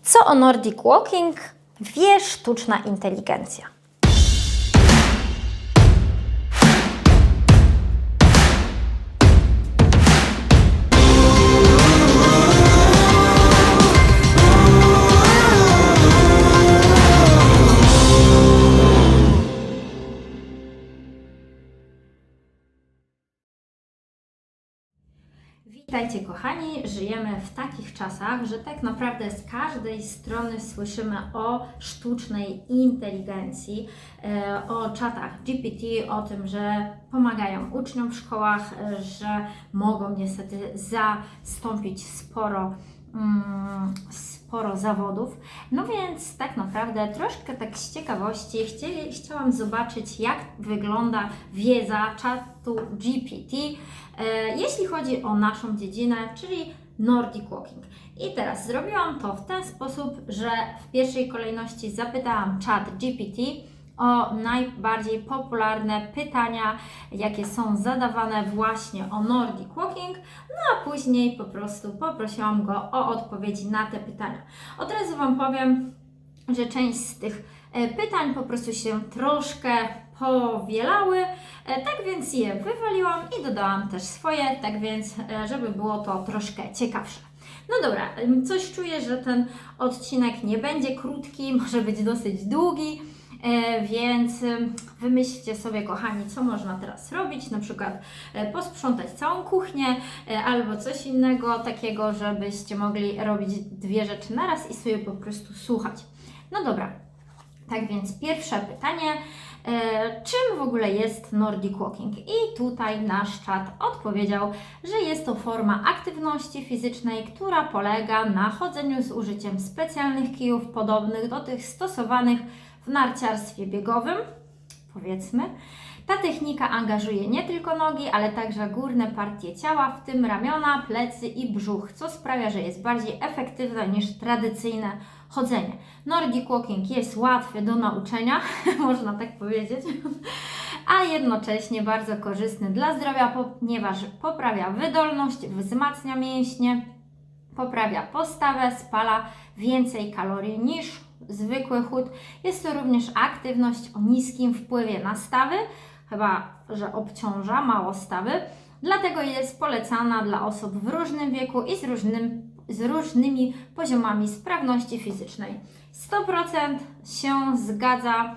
Co o Nordic Walking wie sztuczna inteligencja? Witajcie kochani, żyjemy w takich czasach, że tak naprawdę z każdej strony słyszymy o sztucznej inteligencji, o czatach GPT, o tym, że pomagają uczniom w szkołach, że mogą niestety zastąpić sporo zawodów. No więc tak naprawdę troszkę tak z ciekawości chciałam zobaczyć, jak wygląda wiedza czatu GPT, jeśli chodzi o naszą dziedzinę, czyli Nordic Walking. I teraz zrobiłam to w ten sposób, że w pierwszej kolejności zapytałam czat GPT o najbardziej popularne pytania, jakie są zadawane właśnie o Nordic Walking, no a później po prostu poprosiłam go o odpowiedzi na te pytania. Od razu Wam powiem, że część z tych pytań po prostu się troszkę powielały, tak więc je wywaliłam i dodałam też swoje, tak więc żeby było to troszkę ciekawsze. No dobra, coś czuję, że ten odcinek nie będzie krótki, może być dosyć długi, więc wymyślcie sobie, kochani, co można teraz robić, na przykład posprzątać całą kuchnię albo coś innego takiego, żebyście mogli robić dwie rzeczy naraz i sobie po prostu słuchać. No dobra, tak więc pierwsze pytanie, czym w ogóle jest Nordic Walking? I tutaj nasz czat odpowiedział, że jest to forma aktywności fizycznej, która polega na chodzeniu z użyciem specjalnych kijów podobnych do tych stosowanych w narciarstwie biegowym, powiedzmy. Ta technika angażuje nie tylko nogi, ale także górne partie ciała, w tym ramiona, plecy i brzuch, co sprawia, że jest bardziej efektywne niż tradycyjne chodzenie. Nordic Walking jest łatwy do nauczenia, można tak powiedzieć, a jednocześnie bardzo korzystny dla zdrowia, ponieważ poprawia wydolność, wzmacnia mięśnie, poprawia postawę, spala więcej kalorii niż zwykły chód. Jest to również aktywność o niskim wpływie na stawy, chyba że obciąża mało stawy, dlatego jest polecana dla osób w różnym wieku i z różnymi poziomami sprawności fizycznej. 100% się zgadza,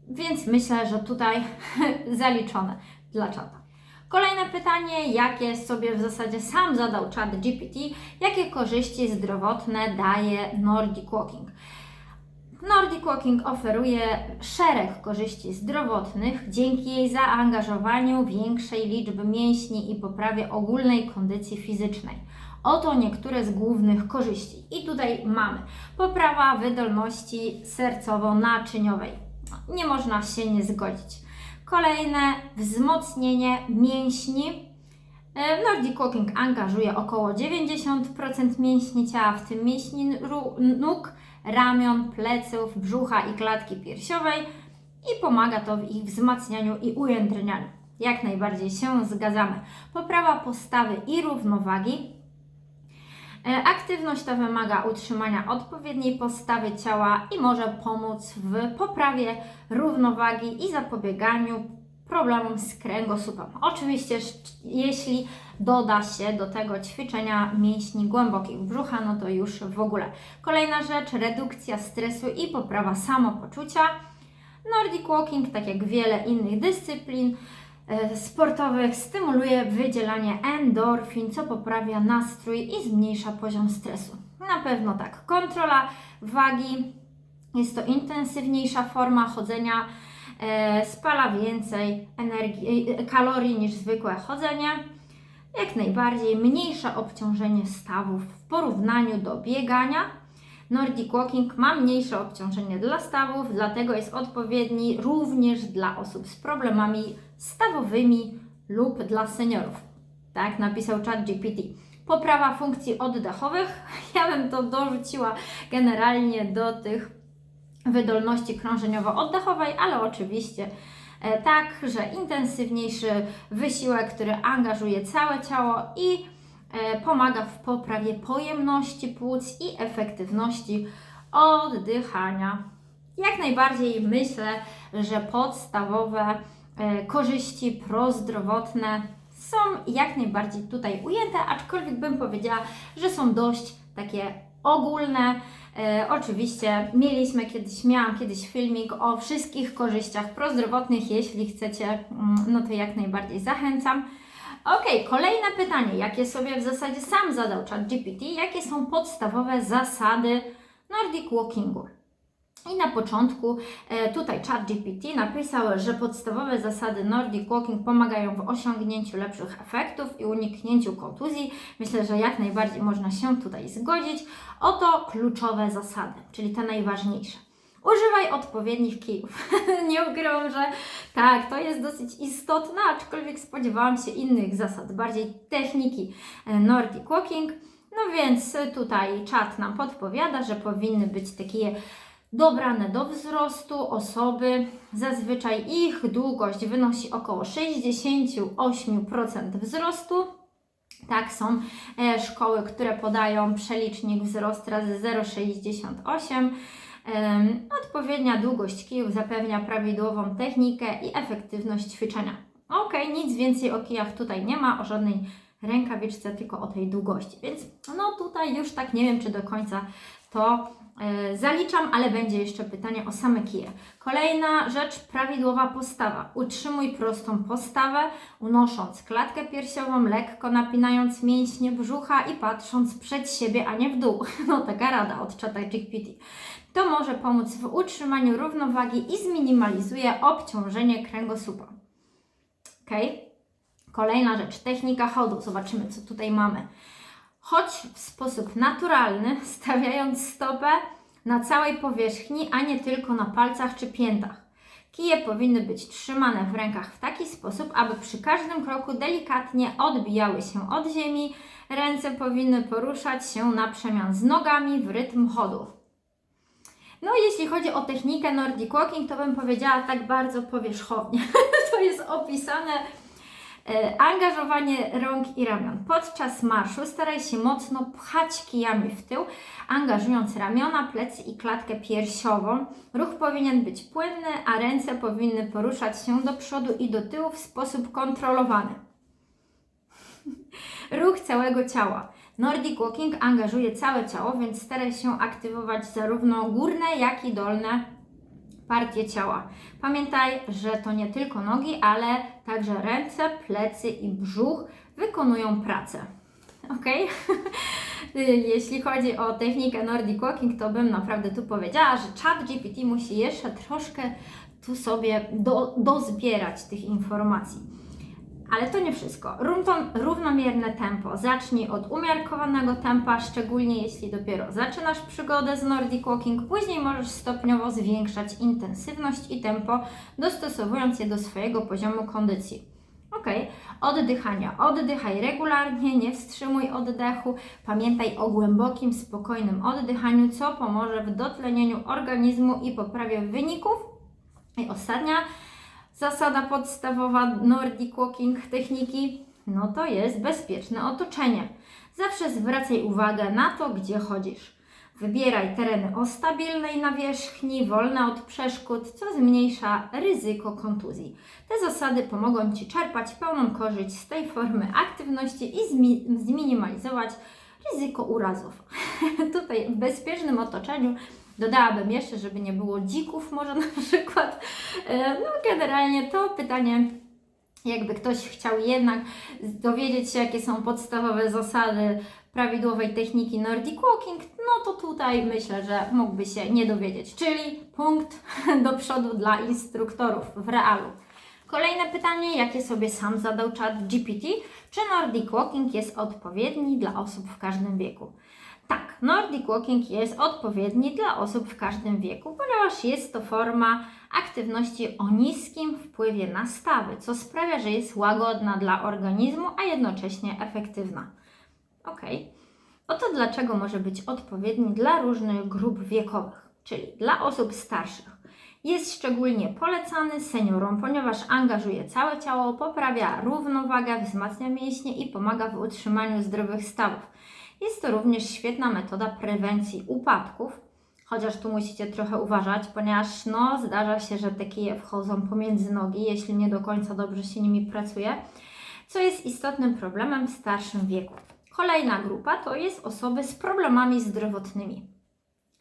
więc myślę, że tutaj zaliczone dla czata. Kolejne pytanie, jakie sobie w zasadzie sam zadał czat GPT, jakie korzyści zdrowotne daje Nordic Walking. Nordic Walking oferuje szereg korzyści zdrowotnych dzięki jej zaangażowaniu większej liczby mięśni i poprawie ogólnej kondycji fizycznej. Oto niektóre z głównych korzyści. I tutaj mamy poprawa wydolności sercowo-naczyniowej. Nie można się nie zgodzić. Kolejne, wzmocnienie mięśni. Nordic Walking angażuje około 90% mięśni ciała, w tym mięśni nóg, ramion, pleców, brzucha i klatki piersiowej i pomaga to w ich wzmacnianiu i ujędrnianiu. Jak najbardziej się zgadzamy. Poprawa postawy i równowagi. Aktywność ta wymaga utrzymania odpowiedniej postawy ciała i może pomóc w poprawie równowagi i zapobieganiu problemom z kręgosłupem. Oczywiście, jeśli doda się do tego ćwiczenia mięśni głębokich brzucha, no to już w ogóle. Kolejna rzecz, redukcja stresu i poprawa samopoczucia. Nordic Walking, tak jak wiele innych dyscyplin sportowych, stymuluje wydzielanie endorfin, co poprawia nastrój i zmniejsza poziom stresu. Na pewno tak. Kontrola wagi. Jest to intensywniejsza forma chodzenia, spala więcej kalorii niż zwykłe chodzenie. Jak najbardziej mniejsze obciążenie stawów w porównaniu do biegania. Nordic Walking ma mniejsze obciążenie dla stawów, dlatego jest odpowiedni również dla osób z problemami stawowymi lub dla seniorów. Tak napisał czat GPT. Poprawa funkcji oddechowych. Ja bym to dorzuciła generalnie do tych wydolności krążeniowo-oddechowej, ale oczywiście tak, że intensywniejszy wysiłek, który angażuje całe ciało i pomaga w poprawie pojemności płuc i efektywności oddychania. Jak najbardziej myślę, że podstawowe korzyści prozdrowotne są jak najbardziej tutaj ujęte, aczkolwiek bym powiedziała, że są dość takie ogólne. Oczywiście miałam kiedyś filmik o wszystkich korzyściach prozdrowotnych, jeśli chcecie, no to jak najbardziej zachęcam. Ok, kolejne pytanie, jakie sobie w zasadzie sam zadał ChatGPT, jakie są podstawowe zasady Nordic Walkingu? I na początku tutaj ChatGPT napisał, że podstawowe zasady Nordic Walking pomagają w osiągnięciu lepszych efektów i uniknięciu kontuzji. Myślę, że jak najbardziej można się tutaj zgodzić. Oto kluczowe zasady, czyli te najważniejsze. Używaj odpowiednich kijów. Nie ukrywam, że tak, to jest dosyć istotne, aczkolwiek spodziewałam się innych zasad, bardziej techniki Nordic Walking. No więc tutaj czat nam podpowiada, że powinny być takie dobrane do wzrostu osoby. Zazwyczaj ich długość wynosi około 68% wzrostu. Tak, są szkoły, które podają przelicznik wzrost razy 0,68. Odpowiednia długość kijów zapewnia prawidłową technikę i efektywność ćwiczenia. Ok, nic więcej o kijach tutaj nie ma, o żadnej rękawiczce, tylko o tej długości. Więc no tutaj już tak nie wiem, czy do końca to zaliczam, ale będzie jeszcze pytanie o same kije. Kolejna rzecz, prawidłowa postawa. Utrzymuj prostą postawę, unosząc klatkę piersiową, lekko napinając mięśnie brzucha i patrząc przed siebie, a nie w dół. No taka rada od ChatGPT. To może pomóc w utrzymaniu równowagi i zminimalizuje obciążenie kręgosłupa. Ok. Kolejna rzecz, technika chodu. Zobaczymy, co tutaj mamy. Chodź w sposób naturalny, stawiając stopę na całej powierzchni, a nie tylko na palcach czy piętach. Kije powinny być trzymane w rękach w taki sposób, aby przy każdym kroku delikatnie odbijały się od ziemi. Ręce powinny poruszać się na przemian z nogami w rytm chodu. No jeśli chodzi o technikę Nordic Walking, to bym powiedziała tak bardzo powierzchownie. To jest opisane. Angażowanie rąk i ramion. Podczas marszu staraj się mocno pchać kijami w tył, angażując ramiona, plecy i klatkę piersiową. Ruch powinien być płynny, a ręce powinny poruszać się do przodu i do tyłu w sposób kontrolowany. Ruch całego ciała. Nordic Walking angażuje całe ciało, więc staraj się aktywować zarówno górne, jak i dolne partie ciała. Pamiętaj, że to nie tylko nogi, ale także ręce, plecy i brzuch wykonują pracę. Ok? Jeśli chodzi o technikę Nordic Walking, to bym naprawdę tu powiedziała, że ChatGPT musi jeszcze troszkę tu sobie dozbierać tych informacji. Ale to nie wszystko. Równomierne tempo. Zacznij od umiarkowanego tempa, szczególnie jeśli dopiero zaczynasz przygodę z Nordic Walking. Później możesz stopniowo zwiększać intensywność i tempo, dostosowując je do swojego poziomu kondycji. Ok, oddychania. Oddychaj regularnie, nie wstrzymuj oddechu. Pamiętaj o głębokim, spokojnym oddychaniu, co pomoże w dotlenieniu organizmu i poprawie wyników. I ostatnia zasada podstawowa Nordic Walking techniki, no to jest bezpieczne otoczenie. Zawsze zwracaj uwagę na to, gdzie chodzisz. Wybieraj tereny o stabilnej nawierzchni, wolne od przeszkód, co zmniejsza ryzyko kontuzji. Te zasady pomogą Ci czerpać pełną korzyść z tej formy aktywności i zminimalizować ryzyko urazów. Tutaj w bezpiecznym otoczeniu dodałabym jeszcze, żeby nie było dzików może na przykład. No generalnie to pytanie, jakby ktoś chciał jednak dowiedzieć się, jakie są podstawowe zasady prawidłowej techniki Nordic Walking, no to tutaj myślę, że mógłby się nie dowiedzieć, czyli punkt do przodu dla instruktorów w realu. Kolejne pytanie, jakie sobie sam zadał ChatGPT, czy Nordic Walking jest odpowiedni dla osób w każdym wieku? Tak, Nordic Walking jest odpowiedni dla osób w każdym wieku, ponieważ jest to forma aktywności o niskim wpływie na stawy, co sprawia, że jest łagodna dla organizmu, a jednocześnie efektywna. Ok. Oto dlaczego może być odpowiedni dla różnych grup wiekowych, czyli dla osób starszych. Jest szczególnie polecany seniorom, ponieważ angażuje całe ciało, poprawia równowagę, wzmacnia mięśnie i pomaga w utrzymaniu zdrowych stawów. Jest to również świetna metoda prewencji upadków, chociaż tu musicie trochę uważać, ponieważ zdarza się, że te kije wchodzą pomiędzy nogi, jeśli nie do końca dobrze się nimi pracuje, co jest istotnym problemem w starszym wieku. Kolejna grupa to jest osoby z problemami zdrowotnymi.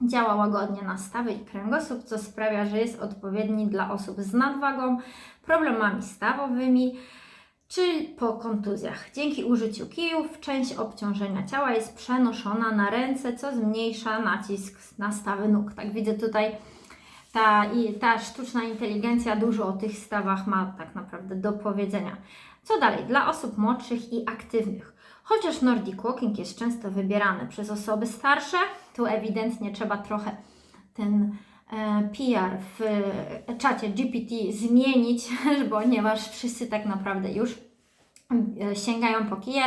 Działa łagodnie na stawy i kręgosłup, co sprawia, że jest odpowiedni dla osób z nadwagą, problemami stawowymi czy po kontuzjach. Dzięki użyciu kijów część obciążenia ciała jest przenoszona na ręce, co zmniejsza nacisk na stawy nóg. Tak widzę tutaj, ta sztuczna inteligencja dużo o tych stawach ma tak naprawdę do powiedzenia. Co dalej? Dla osób młodszych i aktywnych. Chociaż Nordic Walking jest często wybierany przez osoby starsze, tu ewidentnie trzeba trochę ten PR w czacie GPT zmienić, ponieważ wszyscy tak naprawdę już sięgają po kije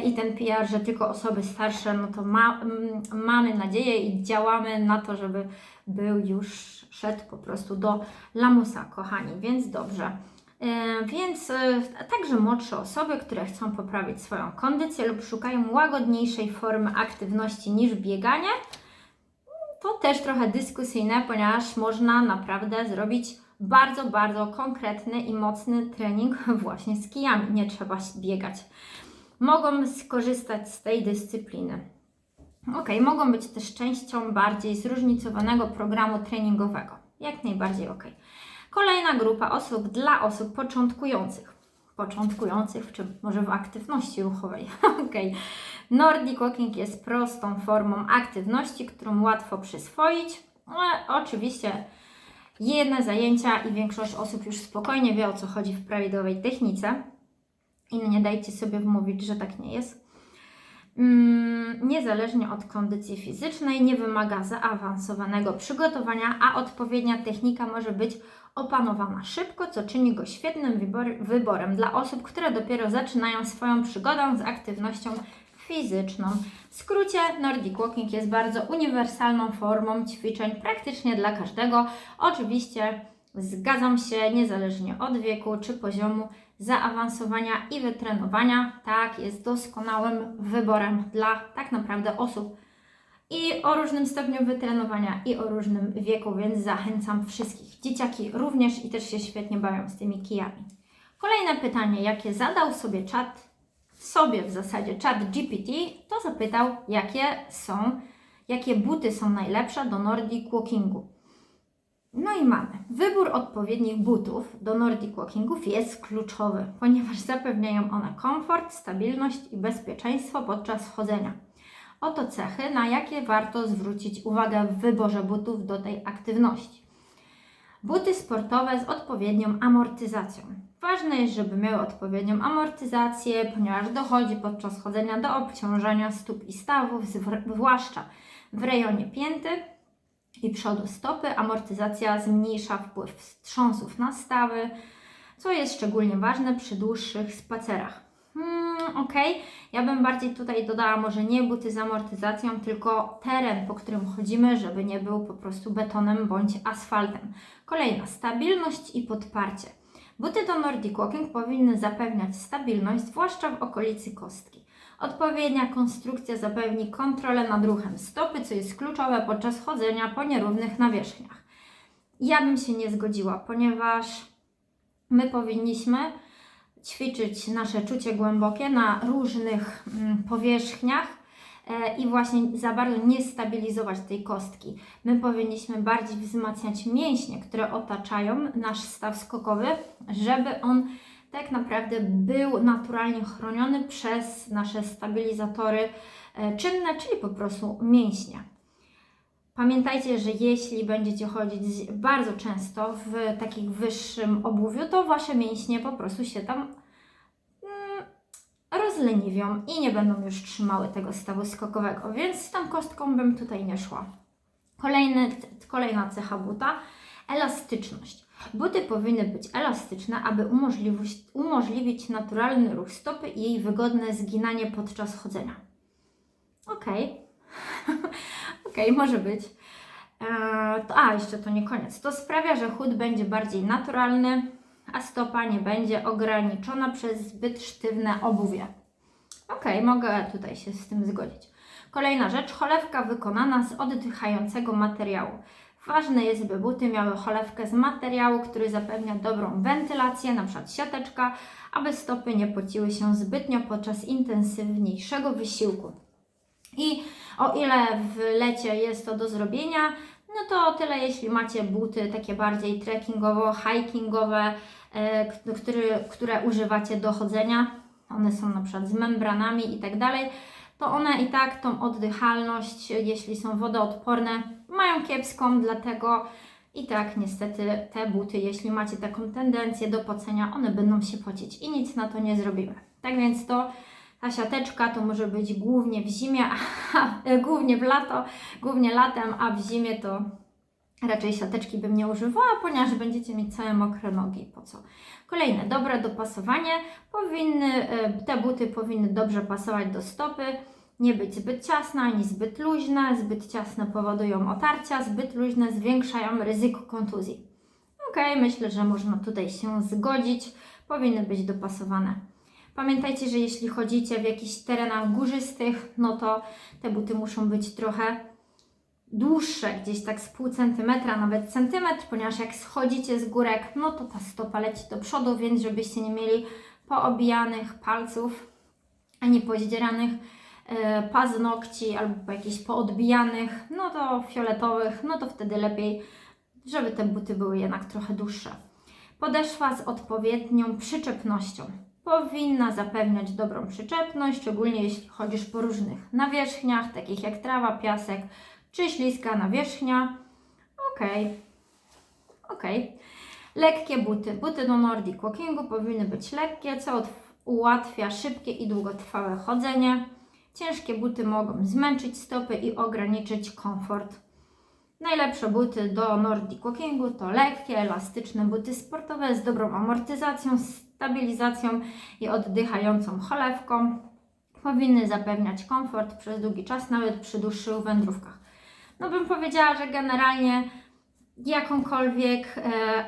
i ten PR, że tylko osoby starsze, no to mamy nadzieję i działamy na to, żeby szedł po prostu do lamusa, kochani, więc dobrze. Więc także młodsze osoby, które chcą poprawić swoją kondycję lub szukają łagodniejszej formy aktywności niż bieganie, to też trochę dyskusyjne, ponieważ można naprawdę zrobić bardzo, bardzo konkretny i mocny trening właśnie z kijami. Nie trzeba biegać. Mogą skorzystać z tej dyscypliny. Mogą być też częścią bardziej zróżnicowanego programu treningowego. Jak najbardziej Kolejna grupa osób dla osób początkujących. Czy może w aktywności ruchowej. Nordic Walking jest prostą formą aktywności, którą łatwo przyswoić. Ale oczywiście jedne zajęcia i większość osób już spokojnie wie, o co chodzi w prawidłowej technice. I nie dajcie sobie wmówić, że tak nie jest. Niezależnie od kondycji fizycznej, nie wymaga zaawansowanego przygotowania, a odpowiednia technika może być opanowana szybko, co czyni go świetnym wyborem dla osób, które dopiero zaczynają swoją przygodę z aktywnością fizyczną. W skrócie, Nordic Walking jest bardzo uniwersalną formą ćwiczeń praktycznie dla każdego. Oczywiście zgadzam się, niezależnie od wieku czy poziomu zaawansowania i wytrenowania, tak, jest doskonałym wyborem dla tak naprawdę osób i o różnym stopniu wytrenowania i o różnym wieku, więc zachęcam wszystkich. Dzieciaki również i też się świetnie bawią z tymi kijami. Kolejne pytanie, jakie zadał sobie czat GPT, to zapytał, jakie buty są najlepsze do Nordic Walkingu. No i mamy. Wybór odpowiednich butów do Nordic Walkingów jest kluczowy, ponieważ zapewniają one komfort, stabilność i bezpieczeństwo podczas chodzenia. Oto cechy, na jakie warto zwrócić uwagę w wyborze butów do tej aktywności. Buty sportowe z odpowiednią amortyzacją. Ważne jest, żeby miały odpowiednią amortyzację, ponieważ dochodzi podczas chodzenia do obciążenia stóp i stawów, zwłaszcza w rejonie pięty i przodu stopy. Amortyzacja zmniejsza wpływ wstrząsów na stawy, co jest szczególnie ważne przy dłuższych spacerach. Ja bym bardziej tutaj dodała może nie buty z amortyzacją, tylko teren, po którym chodzimy, żeby nie był po prostu betonem bądź asfaltem. Kolejna, stabilność i podparcie. Buty do Nordic Walking powinny zapewniać stabilność, zwłaszcza w okolicy kostki. Odpowiednia konstrukcja zapewni kontrolę nad ruchem stopy, co jest kluczowe podczas chodzenia po nierównych nawierzchniach. Ja bym się nie zgodziła, ponieważ my powinniśmy ćwiczyć nasze czucie głębokie na różnych powierzchniach i właśnie za bardzo nie stabilizować tej kostki. My powinniśmy bardziej wzmacniać mięśnie, które otaczają nasz staw skokowy, żeby on tak naprawdę był naturalnie chroniony przez nasze stabilizatory czynne, czyli po prostu mięśnie. Pamiętajcie, że jeśli będziecie chodzić bardzo często w takim wyższym obuwiu, to Wasze mięśnie po prostu się tam rozleniwią i nie będą już trzymały tego stawu skokowego, więc z tą kostką bym tutaj nie szła. Kolejna cecha buta, elastyczność. Buty powinny być elastyczne, aby umożliwić naturalny ruch stopy i jej wygodne zginanie podczas chodzenia. Okej, może być. Jeszcze to nie koniec. To sprawia, że chód będzie bardziej naturalny, a stopa nie będzie ograniczona przez zbyt sztywne obuwie. Ok, mogę tutaj się z tym zgodzić. Kolejna rzecz, cholewka wykonana z oddychającego materiału. Ważne jest, by buty miały cholewkę z materiału, który zapewnia dobrą wentylację, np. siateczka, aby stopy nie pociły się zbytnio podczas intensywniejszego wysiłku. I o ile w lecie jest to do zrobienia, no to o tyle jeśli macie buty takie bardziej trekkingowo-hikingowe, które używacie do chodzenia, one są na przykład z membranami i tak dalej, to one i tak tą oddychalność, jeśli są wodoodporne, mają kiepską, dlatego i tak niestety te buty, jeśli macie taką tendencję do pocenia, one będą się pocić i nic na to nie zrobimy. Tak więc ta siateczka to może być głównie w zimie, głównie w lato, głównie latem, a w zimie to raczej siateczki bym nie używała, ponieważ będziecie mieć całe mokre nogi. Po co? Kolejne, dobre dopasowanie. Te buty powinny dobrze pasować do stopy, nie być zbyt ciasne ani zbyt luźne. Zbyt ciasne powodują otarcia, zbyt luźne zwiększają ryzyko kontuzji. Ok, myślę, że można tutaj się zgodzić. Powinny być dopasowane. Pamiętajcie, że jeśli chodzicie w jakichś terenach górzystych, no to te buty muszą być trochę dłuższe, gdzieś tak z pół centymetra, nawet centymetr, ponieważ jak schodzicie z górek, no to ta stopa leci do przodu, więc żebyście nie mieli poobijanych palców, ani pozdzieranych paznokci, albo jakichś poodbijanych, no to fioletowych, no to wtedy lepiej, żeby te buty były jednak trochę dłuższe. Podeszwa z odpowiednią przyczepnością. Powinna zapewniać dobrą przyczepność, szczególnie jeśli chodzisz po różnych nawierzchniach, takich jak trawa, piasek czy śliska nawierzchnia. Ok. Lekkie buty. Buty do Nordic Walkingu powinny być lekkie, co ułatwia szybkie i długotrwałe chodzenie. Ciężkie buty mogą zmęczyć stopy i ograniczyć komfort. Najlepsze buty do Nordic Walkingu to lekkie, elastyczne buty sportowe z dobrą amortyzacją, stabilizacją i oddychającą cholewką. Powinny zapewniać komfort przez długi czas, nawet przy dłuższych wędrówkach. No bym powiedziała, że generalnie jakąkolwiek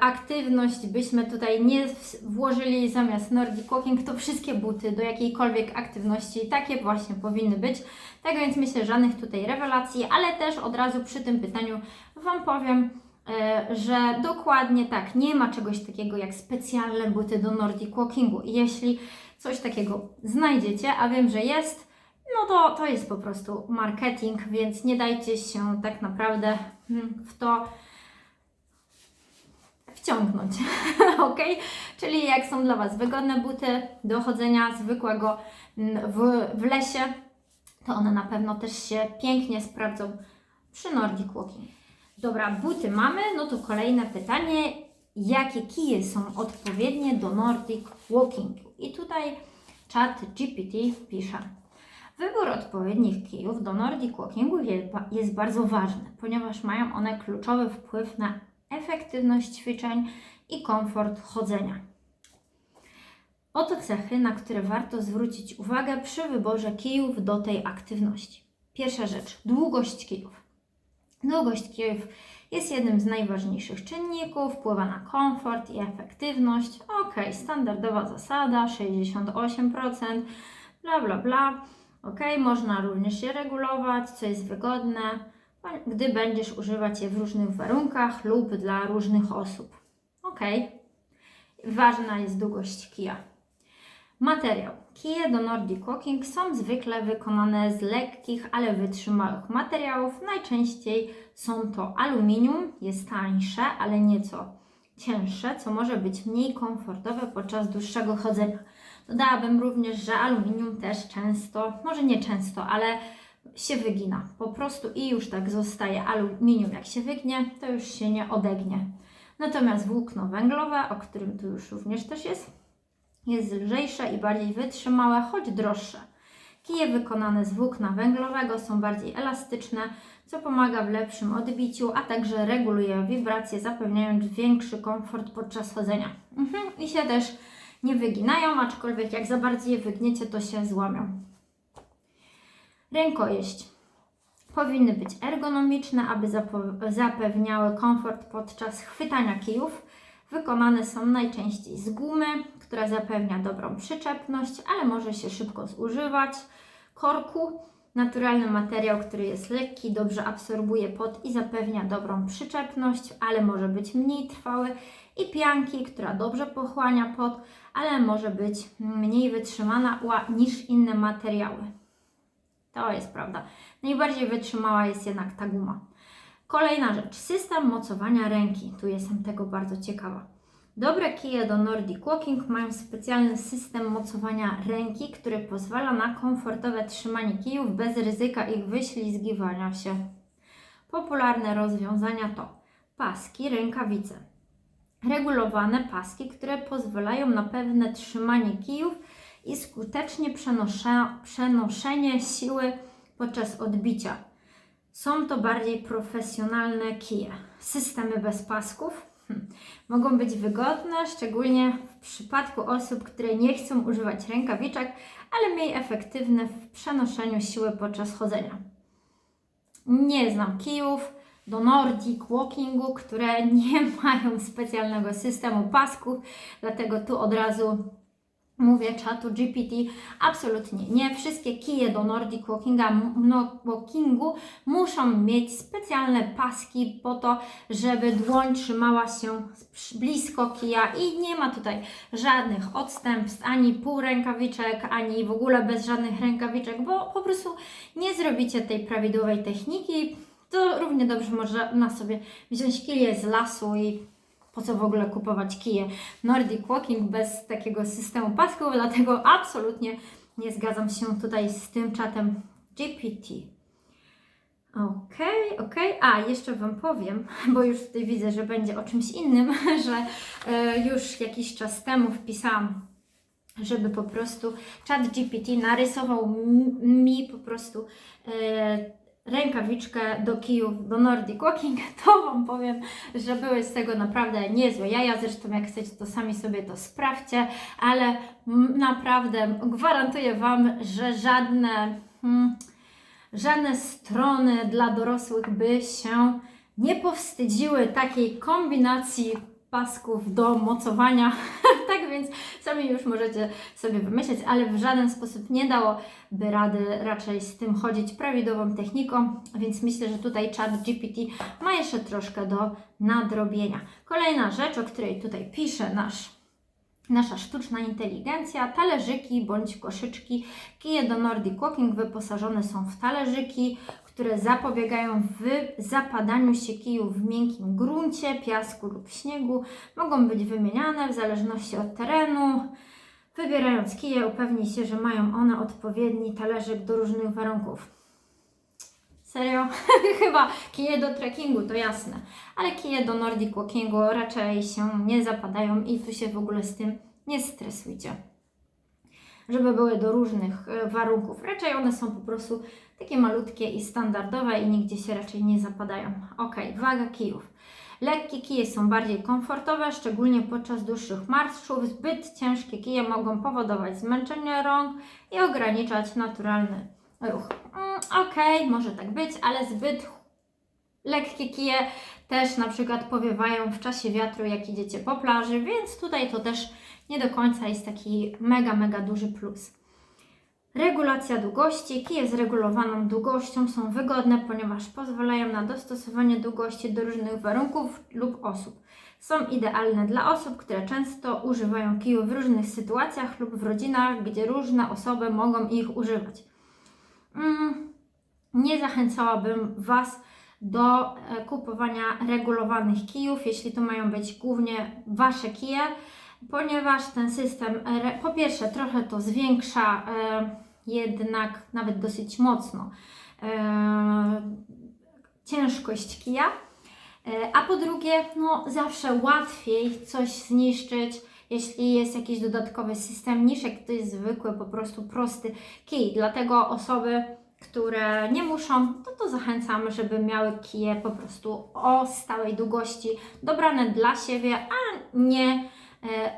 aktywność byśmy tutaj nie włożyli zamiast Nordic Walking, to wszystkie buty do jakiejkolwiek aktywności takie właśnie powinny być. Tak więc myślę, żadnych tutaj rewelacji, ale też od razu przy tym pytaniu Wam powiem, że dokładnie tak, nie ma czegoś takiego jak specjalne buty do Nordic Walkingu. I jeśli coś takiego znajdziecie, a wiem, że jest, no to jest po prostu marketing, więc nie dajcie się tak naprawdę w to wciągnąć, ok? Czyli jak są dla Was wygodne buty do chodzenia zwykłego w lesie, to one na pewno też się pięknie sprawdzą przy Nordic Walking. Dobra, buty mamy, no to kolejne pytanie, jakie kije są odpowiednie do Nordic Walking? I tutaj ChatGPT pisze: wybór odpowiednich kijów do Nordic Walkingu jest bardzo ważny, ponieważ mają one kluczowy wpływ na efektywność ćwiczeń i komfort chodzenia. Oto cechy, na które warto zwrócić uwagę przy wyborze kijów do tej aktywności. Pierwsza rzecz, długość kijów. Długość kijów jest jednym z najważniejszych czynników, wpływa na komfort i efektywność. Ok, standardowa zasada 68%, bla bla bla. Ok, można również je regulować, co jest wygodne, gdy będziesz używać je w różnych warunkach lub dla różnych osób. Ok, ważna jest długość kija. Materiał. Kije do Nordic Walking są zwykle wykonane z lekkich, ale wytrzymałych materiałów. Najczęściej są to aluminium, jest tańsze, ale nieco cięższe, co może być mniej komfortowe podczas dłuższego chodzenia. Dodałabym również, że aluminium też często, może nie często, ale się wygina po prostu i już tak zostaje. Aluminium jak się wygnie, to już się nie odegnie. Natomiast włókno węglowe, o którym tu już również też jest lżejsze i bardziej wytrzymałe, choć droższe. Kije wykonane z włókna węglowego są bardziej elastyczne, co pomaga w lepszym odbiciu, a także reguluje wibracje, zapewniając większy komfort podczas chodzenia. I się też nie wyginają, aczkolwiek jak za bardzo je wygniecie, to się złamią. Rękojeść. Powinny być ergonomiczne, aby zapewniały komfort podczas chwytania kijów. Wykonane są najczęściej z gumy, która zapewnia dobrą przyczepność, ale może się szybko zużywać. Korku, naturalny materiał, który jest lekki, dobrze absorbuje pot i zapewnia dobrą przyczepność, ale może być mniej trwały. I pianki, która dobrze pochłania pot, ale może być mniej wytrzymana niż inne materiały. To jest prawda. Najbardziej wytrzymała jest jednak ta guma. Kolejna rzecz. System mocowania ręki. Tu jestem tego bardzo ciekawa. Dobre kije do Nordic Walking mają specjalny system mocowania ręki, który pozwala na komfortowe trzymanie kijów bez ryzyka ich wyślizgiwania się. Popularne rozwiązania to paski, rękawice. Regulowane paski, które pozwalają na pewne trzymanie kijów i skutecznie przenoszenie siły podczas odbicia. Są to bardziej profesjonalne kije. Systemy bez pasków mogą być wygodne, szczególnie w przypadku osób, które nie chcą używać rękawiczek, ale mniej efektywne w przenoszeniu siły podczas chodzenia. Nie znam kijów do Nordic Walkingu, które nie mają specjalnego systemu pasków, dlatego tu od razu mówię czatu GPT, absolutnie nie. Wszystkie kije do Nordic Walkingu muszą mieć specjalne paski po to, żeby dłoń trzymała się blisko kija i nie ma tutaj żadnych odstępstw, ani pół rękawiczek, ani w ogóle bez żadnych rękawiczek, bo po prostu nie zrobicie tej prawidłowej techniki. To równie dobrze można sobie wziąć kije z lasu i po co w ogóle kupować kije Nordic Walking bez takiego systemu pasków, dlatego absolutnie nie zgadzam się tutaj z tym czatem GPT. Okej. A, jeszcze Wam powiem, bo już tutaj widzę, że będzie o czymś innym, że już jakiś czas temu wpisałam, żeby po prostu chat GPT narysował mi po prostu rękawiczkę do kijów do Nordic Walking, to Wam powiem, że były z tego naprawdę niezłe jaja. Zresztą jak chcecie, to sami sobie to sprawdźcie, ale naprawdę gwarantuję Wam, że żadne strony dla dorosłych by się nie powstydziły takiej kombinacji pasków do mocowania. Tak więc sami już możecie sobie wymyśleć, ale w żaden sposób nie dałoby rady raczej z tym chodzić prawidłową techniką, więc myślę, że tutaj chat GPT ma jeszcze troszkę do nadrobienia. Kolejna rzecz, o której tutaj pisze nasza sztuczna inteligencja, talerzyki bądź koszyczki. Kije do Nordic Walking wyposażone są w talerzyki, które zapobiegają zapadaniu się kijów w miękkim gruncie, piasku lub śniegu. Mogą być wymieniane w zależności od terenu. Wybierając kije, upewnij się, że mają one odpowiedni talerzyk do różnych warunków. Serio? Chyba kije do trekkingu, to jasne. Ale kije do Nordic Walkingu raczej się nie zapadają i tu się w ogóle z tym nie stresujcie. Żeby były do różnych warunków. Raczej one są po prostu takie malutkie i standardowe i nigdzie się raczej nie zapadają. Ok, waga kijów. Lekkie kije są bardziej komfortowe, szczególnie podczas dłuższych marszów. Zbyt ciężkie kije mogą powodować zmęczenie rąk i ograniczać naturalny ruch. Okej, może tak być, ale zbyt lekkie kije też na przykład powiewają w czasie wiatru, jak idziecie po plaży, więc tutaj to też nie do końca jest taki mega duży plus. Regulacja długości. Kije z regulowaną długością są wygodne, ponieważ pozwalają na dostosowanie długości do różnych warunków lub osób. Są idealne dla osób, które często używają kijów w różnych sytuacjach lub w rodzinach, gdzie różne osoby mogą ich używać. Nie zachęcałabym Was do kupowania regulowanych kijów, jeśli to mają być głównie Wasze kije, ponieważ ten system po pierwsze trochę to zwiększa jednak nawet dosyć mocno ciężkość kija, a po drugie zawsze łatwiej coś zniszczyć, jeśli jest jakiś dodatkowy system, niż jak to jest zwykły, po prostu prosty kij. Dlatego osoby, które nie muszą, to zachęcam, żeby miały kije po prostu o stałej długości, dobrane dla siebie, a nie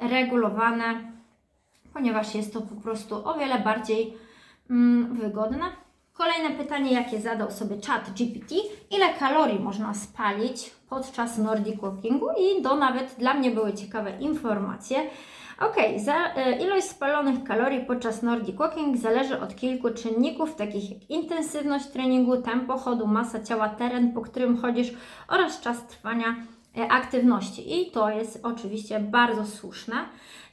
regulowane, ponieważ jest to po prostu o wiele bardziej wygodne. Kolejne pytanie, jakie zadał sobie ChatGPT, ile kalorii można spalić podczas Nordic Walkingu i to nawet dla mnie były ciekawe informacje. Ok, ilość spalonych kalorii podczas Nordic Walking zależy od kilku czynników, takich jak intensywność treningu, tempo chodu, masa ciała, teren, po którym chodzisz oraz czas trwania aktywności. I to jest oczywiście bardzo słuszne.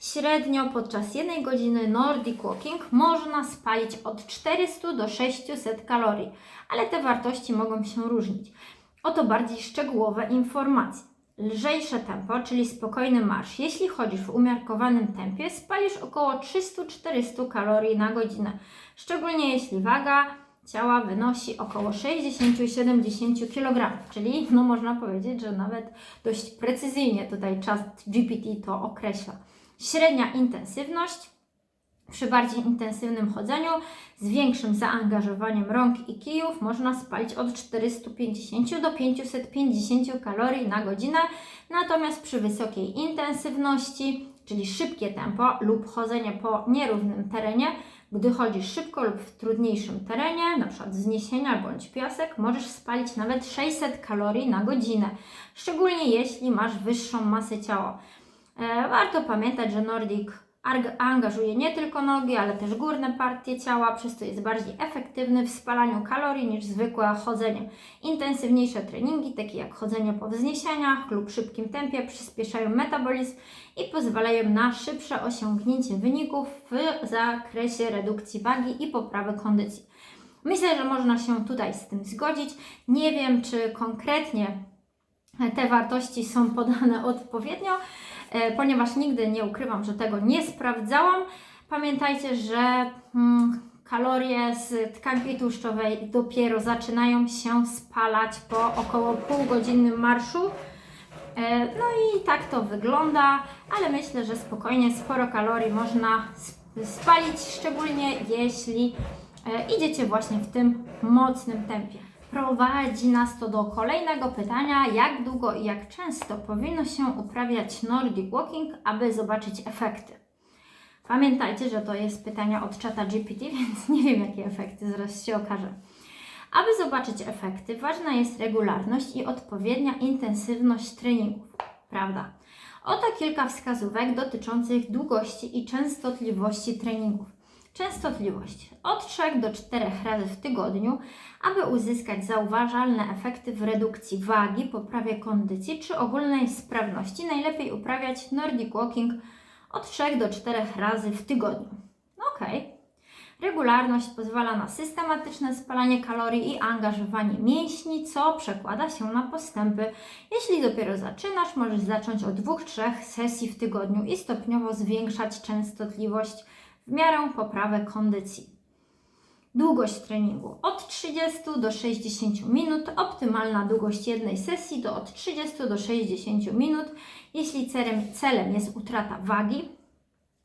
Średnio podczas 1 godziny Nordic Walking można spalić od 400 do 600 kalorii, ale te wartości mogą się różnić. Oto bardziej szczegółowe informacje. Lżejsze tempo, czyli spokojny marsz. Jeśli chodzisz w umiarkowanym tempie, spalisz około 300-400 kalorii na godzinę. Szczególnie jeśli waga ciała wynosi około 60-70 kg, czyli można powiedzieć, że nawet dość precyzyjnie tutaj ChatGPT to określa. Średnia intensywność. Przy bardziej intensywnym chodzeniu z większym zaangażowaniem rąk i kijów można spalić od 450 do 550 kalorii na godzinę, natomiast przy wysokiej intensywności, czyli szybkie tempo lub chodzenie po nierównym terenie, gdy chodzisz szybko lub w trudniejszym terenie, np. wzniesienia bądź piasek, możesz spalić nawet 600 kalorii na godzinę, szczególnie jeśli masz wyższą masę ciała. Warto pamiętać, że Nordic angażuje nie tylko nogi, ale też górne partie ciała, przez co jest bardziej efektywny w spalaniu kalorii niż zwykłe chodzenie. Intensywniejsze treningi, takie jak chodzenie po wzniesieniach lub szybkim tempie, przyspieszają metabolizm i pozwalają na szybsze osiągnięcie wyników w zakresie redukcji wagi i poprawy kondycji. Myślę, że można się tutaj z tym zgodzić. Nie wiem, czy konkretnie te wartości są podane odpowiednio, ponieważ nigdy nie ukrywam, że tego nie sprawdzałam. Pamiętajcie, że kalorie z tkanki tłuszczowej dopiero zaczynają się spalać po około półgodzinnym marszu. No i tak to wygląda, ale myślę, że spokojnie sporo kalorii można spalić, szczególnie jeśli idziecie właśnie w tym mocnym tempie. Prowadzi nas to do kolejnego pytania, jak długo i jak często powinno się uprawiać Nordic Walking, aby zobaczyć efekty. Pamiętajcie, że to jest pytanie od ChatGPT, więc nie wiem, jakie efekty zaraz się okaże. Aby zobaczyć efekty, ważna jest regularność i odpowiednia intensywność treningów, prawda? Oto kilka wskazówek dotyczących długości i częstotliwości treningów. Częstotliwość od 3 do 4 razy w tygodniu, aby uzyskać zauważalne efekty w redukcji wagi, poprawie kondycji czy ogólnej sprawności. Najlepiej uprawiać Nordic Walking od 3 do 4 razy w tygodniu. Ok. Regularność pozwala na systematyczne spalanie kalorii i angażowanie mięśni, co przekłada się na postępy. Jeśli dopiero zaczynasz, możesz zacząć od 2-3 sesji w tygodniu i stopniowo zwiększać częstotliwość w miarę poprawy kondycji. Długość treningu od 30 do 60 minut, optymalna długość jednej sesji to od 30 do 60 minut. Jeśli celem jest utrata wagi,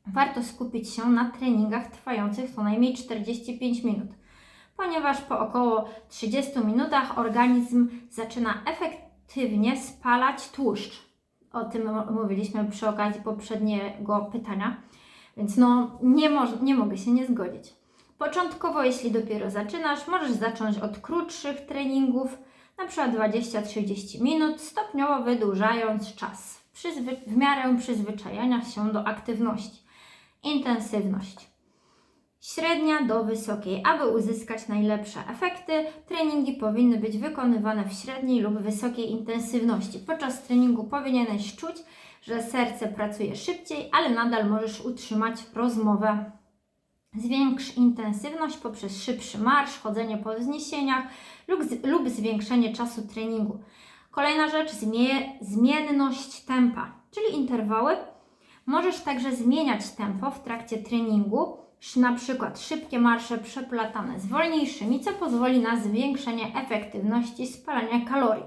warto skupić się na treningach trwających co najmniej 45 minut, ponieważ po około 30 minutach organizm zaczyna efektywnie spalać tłuszcz. O tym mówiliśmy przy okazji poprzedniego pytania. Więc nie mogę się nie zgodzić. Początkowo, jeśli dopiero zaczynasz, możesz zacząć od krótszych treningów, na przykład 20-30 minut, stopniowo wydłużając czas, w miarę przyzwyczajania się do aktywności. Intensywność. Średnia do wysokiej. Aby uzyskać najlepsze efekty, treningi powinny być wykonywane w średniej lub wysokiej intensywności. Podczas treningu powinieneś czuć, że serce pracuje szybciej, ale nadal możesz utrzymać rozmowę. Zwiększ intensywność poprzez szybszy marsz, chodzenie po wzniesieniach lub zwiększenie czasu treningu. Kolejna rzecz, zmienność tempa, czyli interwały. Możesz także zmieniać tempo w trakcie treningu, na przykład szybkie marsze przeplatane z wolniejszymi, co pozwoli na zwiększenie efektywności spalania kalorii.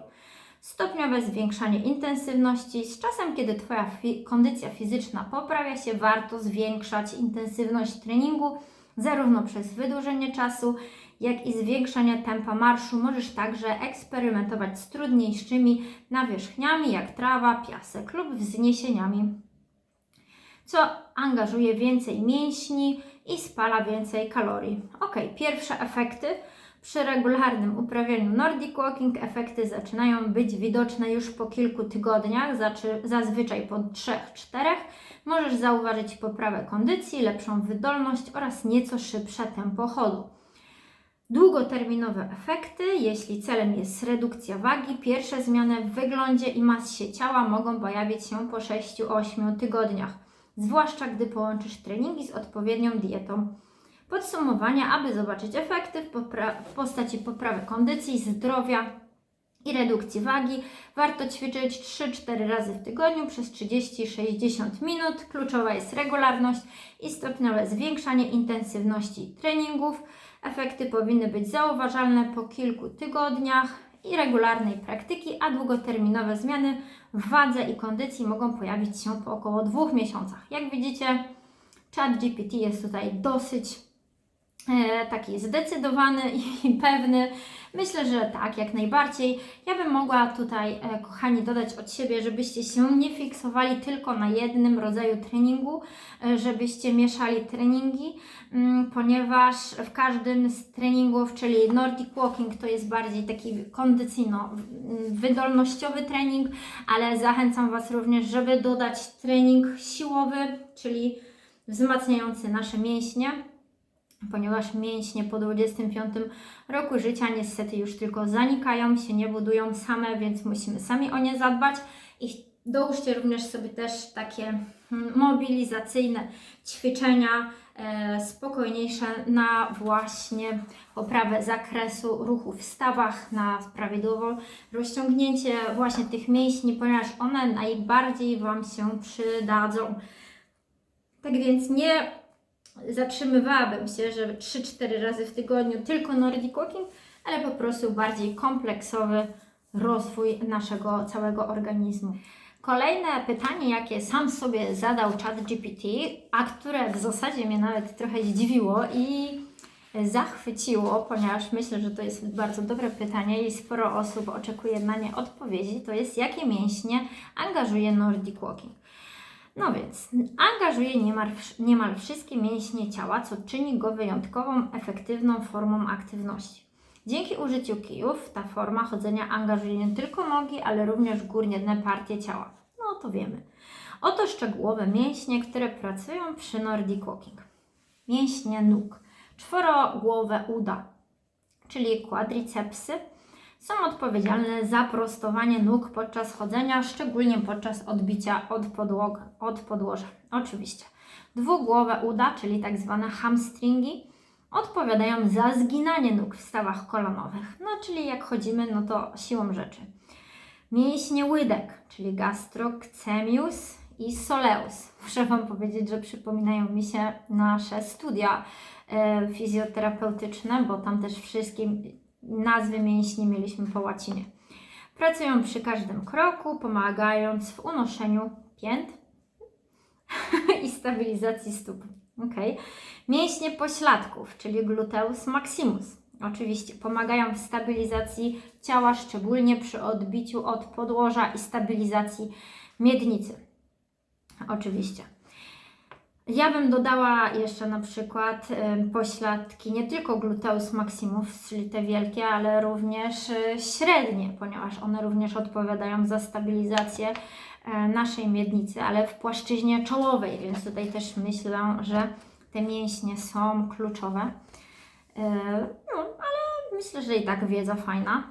Stopniowe zwiększanie intensywności. Z czasem, kiedy Twoja kondycja fizyczna poprawia się, warto zwiększać intensywność treningu, zarówno przez wydłużenie czasu, jak i zwiększenie tempa marszu. Możesz także eksperymentować z trudniejszymi nawierzchniami, jak trawa, piasek lub wzniesieniami, co angażuje więcej mięśni i spala więcej kalorii. Ok, pierwsze efekty. Przy regularnym uprawianiu Nordic Walking efekty zaczynają być widoczne już po kilku tygodniach, zazwyczaj po 3-4. Możesz zauważyć poprawę kondycji, lepszą wydolność oraz nieco szybsze tempo chodu. Długoterminowe efekty, jeśli celem jest redukcja wagi, pierwsze zmiany w wyglądzie i masie ciała mogą pojawić się po 6-8 tygodniach, zwłaszcza gdy połączysz treningi z odpowiednią dietą. Podsumowania, aby zobaczyć efekty w postaci poprawy kondycji, zdrowia i redukcji wagi, warto ćwiczyć 3-4 razy w tygodniu przez 30-60 minut. Kluczowa jest regularność i stopniowe zwiększanie intensywności treningów. Efekty powinny być zauważalne po kilku tygodniach i regularnej praktyki, a długoterminowe zmiany w wadze i kondycji mogą pojawić się po około 2 miesiącach. Jak widzicie, ChatGPT jest tutaj dosyć taki zdecydowany i pewny. Myślę, że tak, jak najbardziej. Ja bym mogła tutaj, kochani, dodać od siebie, żebyście się nie fiksowali tylko na jednym rodzaju treningu, żebyście mieszali treningi, ponieważ w każdym z treningów, czyli Nordic Walking to jest bardziej taki kondycyjno-wydolnościowy trening, ale zachęcam Was również, żeby dodać trening siłowy, czyli wzmacniający nasze mięśnie, ponieważ mięśnie po 25 roku życia niestety już tylko zanikają, się nie budują same, więc musimy sami o nie zadbać. I dołóżcie również sobie też takie mobilizacyjne ćwiczenia, spokojniejsze na właśnie poprawę zakresu ruchu w stawach, na prawidłowe rozciągnięcie właśnie tych mięśni, ponieważ one najbardziej Wam się przydadzą. Tak więc nie zatrzymywałabym się, że 3-4 razy w tygodniu tylko Nordic Walking, ale po prostu bardziej kompleksowy rozwój naszego całego organizmu. Kolejne pytanie, jakie sam sobie zadał ChatGPT, a które w zasadzie mnie nawet trochę zdziwiło i zachwyciło, ponieważ myślę, że to jest bardzo dobre pytanie i sporo osób oczekuje na nie odpowiedzi, to jest, jakie mięśnie angażuje Nordic Walking. No więc, angażuje niemal wszystkie mięśnie ciała, co czyni go wyjątkową, efektywną formą aktywności. Dzięki użyciu kijów ta forma chodzenia angażuje nie tylko nogi, ale również górne partie ciała. No to wiemy. Oto szczegółowe mięśnie, które pracują przy Nordic Walking. Mięśnie nóg. Czworogłowe uda, czyli quadricepsy, są odpowiedzialne za prostowanie nóg podczas chodzenia, szczególnie podczas odbicia od podłoża. Oczywiście. Dwugłowe uda, czyli tak zwane hamstringi, odpowiadają za zginanie nóg w stawach kolanowych. No, czyli jak chodzimy, no to siłą rzeczy. Mięśnie łydek, czyli gastrocnemius i soleus. Muszę Wam powiedzieć, że przypominają mi się nasze studia fizjoterapeutyczne, bo tam też wszystkie nazwy mięśni mieliśmy po łacinie. Pracują przy każdym kroku, pomagając w unoszeniu pięt i stabilizacji stóp. Okay. Mięśnie pośladków, czyli gluteus maximus. Oczywiście pomagają w stabilizacji ciała, szczególnie przy odbiciu od podłoża i stabilizacji miednicy. Oczywiście. Ja bym dodała jeszcze na przykład pośladki, nie tylko gluteus maximus, czyli te wielkie, ale również średnie, ponieważ one również odpowiadają za stabilizację naszej miednicy, ale w płaszczyźnie czołowej, więc tutaj też myślę, że te mięśnie są kluczowe. No, ale myślę, że i tak wiedza fajna.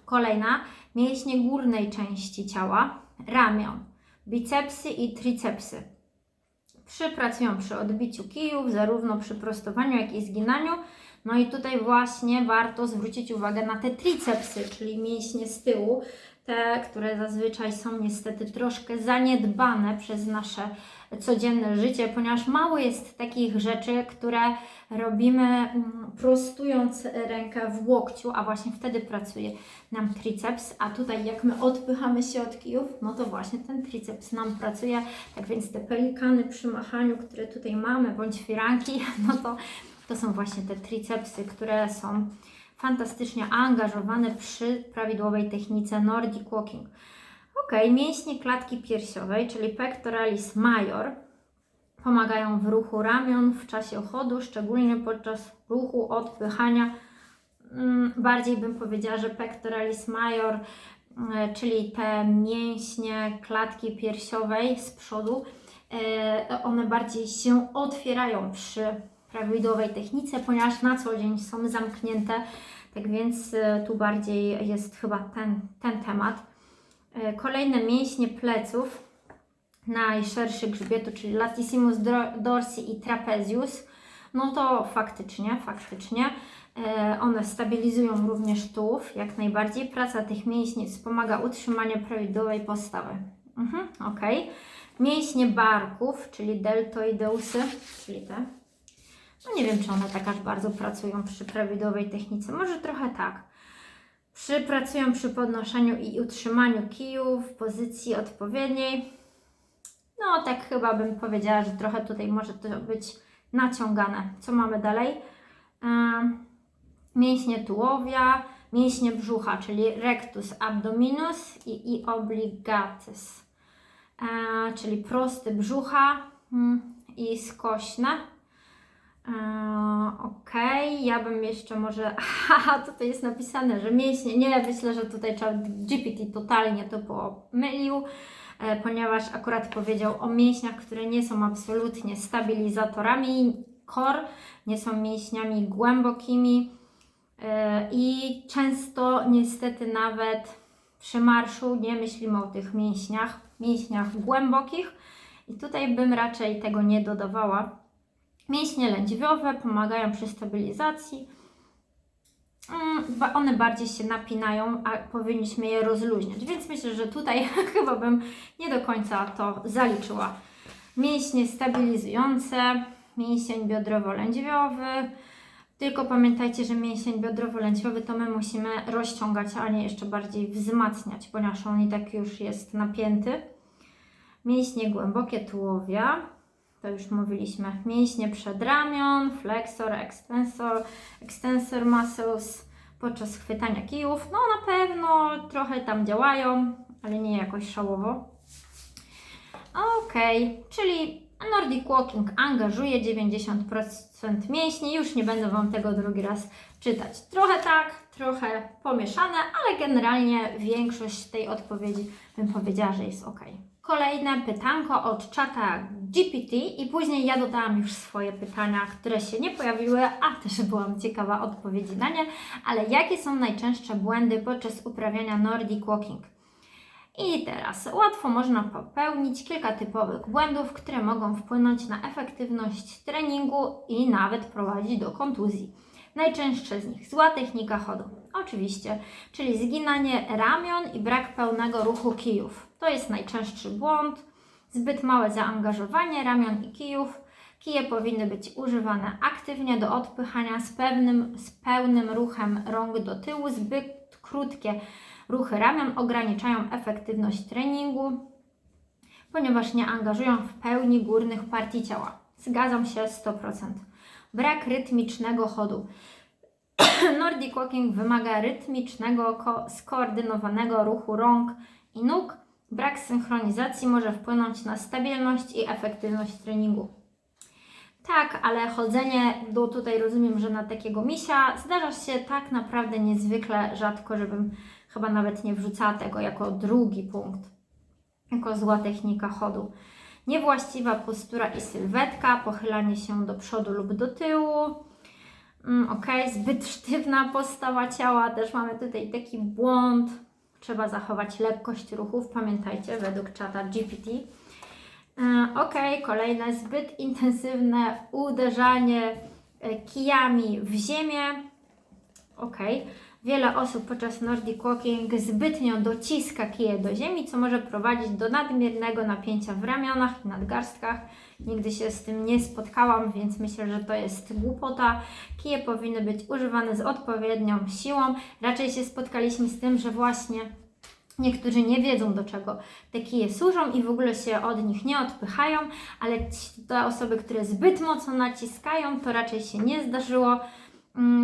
Kolejna, mięśnie górnej części ciała, ramion, bicepsy i tricepsy. Pracują przy odbiciu kijów, zarówno przy prostowaniu, jak i zginaniu. No i tutaj właśnie warto zwrócić uwagę na te tricepsy, czyli mięśnie z tyłu, te, które zazwyczaj są niestety troszkę zaniedbane przez nasze codzienne życie, ponieważ mało jest takich rzeczy, które robimy prostując rękę w łokciu, a właśnie wtedy pracuje nam triceps, a tutaj jak my odpychamy się od kijów, no to właśnie ten triceps nam pracuje, tak więc te pelikany przy machaniu, które tutaj mamy, bądź firanki, no to są właśnie te tricepsy, które są fantastycznie angażowane przy prawidłowej technice Nordic Walking. Ok, mięśnie klatki piersiowej, czyli pectoralis major, pomagają w ruchu ramion w czasie chodu, szczególnie podczas ruchu odpychania bardziej bym powiedziała, że pectoralis major, czyli te mięśnie klatki piersiowej z przodu, one bardziej się otwierają przy prawidłowej technice, ponieważ na co dzień są zamknięte, tak więc tu bardziej jest chyba ten temat. Kolejne mięśnie pleców, najszerszy grzbietu, czyli latissimus dorsi i trapezius, no to faktycznie one stabilizują również tułów, jak najbardziej. Praca tych mięśni wspomaga utrzymanie prawidłowej postawy. Ok. Mięśnie barków, czyli deltoideusy, czyli te. No nie wiem, czy one tak aż bardzo pracują przy prawidłowej technice. Może trochę tak. Pracują przy podnoszeniu i utrzymaniu kijów w pozycji odpowiedniej. No tak chyba bym powiedziała, że trochę tutaj może to być naciągane. Co mamy dalej? Mięśnie tułowia, mięśnie brzucha, czyli rectus abdominus i obligatus, czyli prosty brzucha i skośne. Ok, ja bym jeszcze może, tutaj jest napisane, że mięśnie, nie, myślę, że tutaj GPT totalnie to pomylił, ponieważ akurat powiedział o mięśniach, które nie są absolutnie stabilizatorami core, nie są mięśniami głębokimi i często niestety nawet przy marszu nie myślimy o tych mięśniach głębokich i tutaj bym raczej tego nie dodawała. Mięśnie lędźwiowe pomagają przy stabilizacji. One bardziej się napinają, a powinniśmy je rozluźniać, więc myślę, że tutaj chyba bym nie do końca to zaliczyła. Mięśnie stabilizujące, mięsień biodrowo-lędźwiowy. Tylko pamiętajcie, że mięsień biodrowo-lędźwiowy to my musimy rozciągać, a nie jeszcze bardziej wzmacniać, ponieważ on i tak już jest napięty. Mięśnie głębokie tułowia. To już mówiliśmy. Mięśnie przedramion, flexor, extensor muscles podczas chwytania kijów. No na pewno trochę tam działają, ale nie jakoś szałowo. Ok, czyli Nordic Walking angażuje 90% mięśni. Już nie będę Wam tego drugi raz czytać. Trochę tak, trochę pomieszane, ale generalnie większość tej odpowiedzi bym powiedziała, że jest ok. Kolejne pytanko od czata GPT i później ja dodałam już swoje pytania, które się nie pojawiły, a też byłam ciekawa odpowiedzi na nie, ale jakie są najczęstsze błędy podczas uprawiania Nordic Walking? I teraz łatwo można popełnić kilka typowych błędów, które mogą wpłynąć na efektywność treningu i nawet prowadzić do kontuzji. Najczęstsze z nich zła technika chodu, oczywiście, czyli zginanie ramion i brak pełnego ruchu kijów. To jest najczęstszy błąd. Zbyt małe zaangażowanie ramion i kijów. Kije powinny być używane aktywnie do odpychania z pełnym ruchem rąk do tyłu. Zbyt krótkie ruchy ramion ograniczają efektywność treningu, ponieważ nie angażują w pełni górnych partii ciała. Zgadzam się 100%. Brak rytmicznego chodu. Nordic Walking wymaga rytmicznego, skoordynowanego ruchu rąk i nóg. Brak synchronizacji może wpłynąć na stabilność i efektywność treningu. Tak, ale chodzenie, tutaj rozumiem, że na takiego misia zdarza się tak naprawdę niezwykle rzadko, żebym chyba nawet nie wrzucała tego jako drugi punkt, jako zła technika chodu. Niewłaściwa postura i sylwetka, pochylanie się do przodu lub do tyłu. Ok, zbyt sztywna postawa ciała, też mamy tutaj taki błąd. Trzeba zachować lekkość ruchów, pamiętajcie, według czata GPT. Ok, kolejne, zbyt intensywne uderzanie kijami w ziemię. Ok, wiele osób podczas Nordic Walking zbytnio dociska kije do ziemi, co może prowadzić do nadmiernego napięcia w ramionach i nadgarstkach. Nigdy się z tym nie spotkałam, więc myślę, że to jest głupota. Kije powinny być używane z odpowiednią siłą. Raczej się spotkaliśmy z tym, że właśnie niektórzy nie wiedzą, do czego te kije służą i w ogóle się od nich nie odpychają, ale te osoby, które zbyt mocno naciskają, to raczej się nie zdarzyło.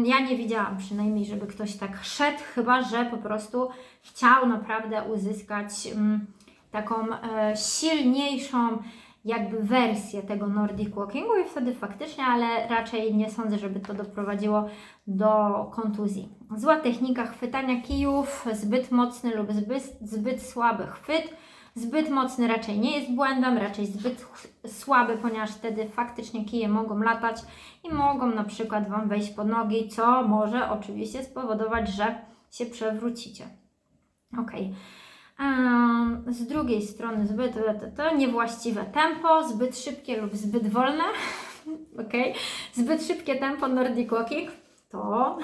Ja nie widziałam przynajmniej, żeby ktoś tak szedł, chyba że po prostu chciał naprawdę uzyskać taką silniejszą jakby wersję tego Nordic Walkingu i wtedy faktycznie, ale raczej nie sądzę, żeby to doprowadziło do kontuzji. Zła technika chwytania kijów, zbyt mocny lub zbyt słaby chwyt. Zbyt mocny raczej nie jest błędem, raczej zbyt słaby, ponieważ wtedy faktycznie kije mogą latać i mogą na przykład Wam wejść pod nogi, co może oczywiście spowodować, że się przewrócicie. Ok. Z drugiej strony to niewłaściwe tempo, zbyt szybkie lub zbyt wolne. Ok. Zbyt szybkie tempo Nordic Walking to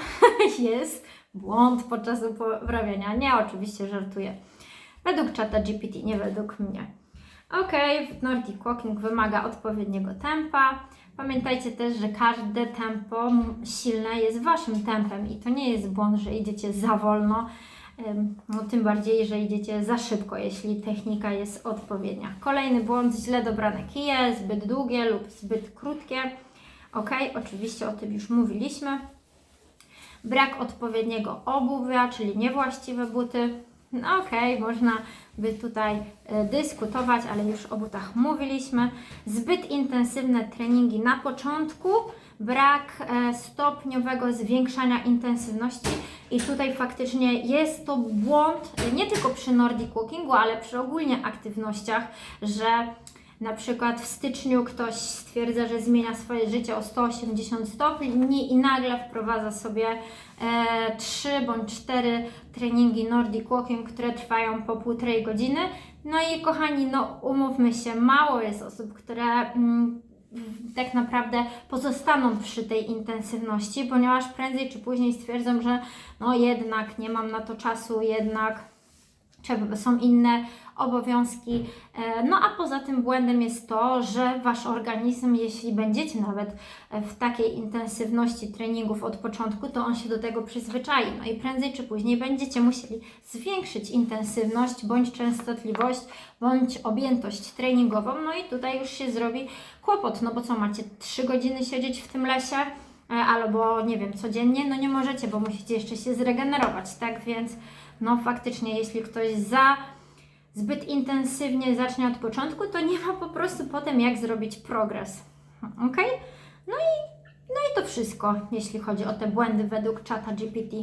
jest błąd podczas uprawiania. Nie, oczywiście żartuję. Według czata GPT, nie według mnie. Ok, Nordic Walking wymaga odpowiedniego tempa. Pamiętajcie też, że każde tempo silne jest Waszym tempem i to nie jest błąd, że idziecie za wolno, no tym bardziej, że idziecie za szybko, jeśli technika jest odpowiednia. Kolejny błąd, źle dobrane kije, zbyt długie lub zbyt krótkie. Ok, oczywiście o tym już mówiliśmy. Brak odpowiedniego obuwia, czyli niewłaściwe buty. No okej, można by tutaj dyskutować, ale już o butach mówiliśmy. Zbyt intensywne treningi na początku, brak stopniowego zwiększania intensywności i tutaj faktycznie jest to błąd nie tylko przy Nordic Walkingu, ale przy ogólnie aktywnościach, że na przykład w styczniu ktoś stwierdza, że zmienia swoje życie o 180 stopni i nagle wprowadza sobie 3 bądź 4 treningi Nordic Walking, które trwają po 1,5 godziny. No i kochani, no umówmy się, mało jest osób, które tak naprawdę pozostaną przy tej intensywności, ponieważ prędzej czy później stwierdzą, że no jednak nie mam na to czasu, jednak są inne obowiązki. No a poza tym błędem jest to, że Wasz organizm, jeśli będziecie nawet w takiej intensywności treningów od początku, to on się do tego przyzwyczai. No i prędzej czy później będziecie musieli zwiększyć intensywność, bądź częstotliwość, bądź objętość treningową. No i tutaj już się zrobi kłopot, no bo co, macie 3 godziny siedzieć w tym lesie, albo nie wiem, codziennie, no nie możecie, bo musicie jeszcze się zregenerować, tak? Więc no faktycznie, jeśli ktoś zbyt intensywnie zacznie od początku, to nie ma po prostu potem jak zrobić progres. Ok? No i to wszystko, jeśli chodzi o te błędy według czata GPT.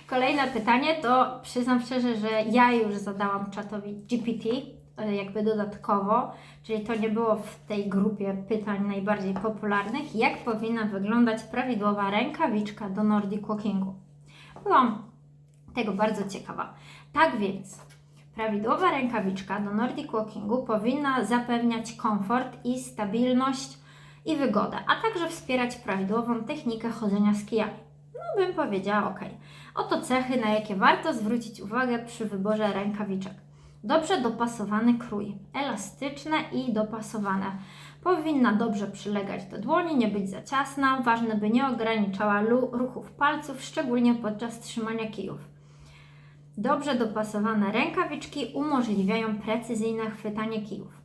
Kolejne pytanie to przyznam szczerze, że ja już zadałam czatowi GPT jakby dodatkowo, czyli to nie było w tej grupie pytań najbardziej popularnych, jak powinna wyglądać prawidłowa rękawiczka do Nordic Walkingu. Byłam tego bardzo ciekawa. Tak więc prawidłowa rękawiczka do Nordic Walkingu powinna zapewniać komfort i stabilność i wygodę, a także wspierać prawidłową technikę chodzenia z kijami. No bym powiedziała ok. Oto cechy, na jakie warto zwrócić uwagę przy wyborze rękawiczek. Dobrze dopasowany krój, elastyczne i dopasowane. Powinna dobrze przylegać do dłoni, nie być za ciasna, ważne by nie ograniczała ruchów palców, szczególnie podczas trzymania kijów. Dobrze dopasowane rękawiczki umożliwiają precyzyjne chwytanie kijów.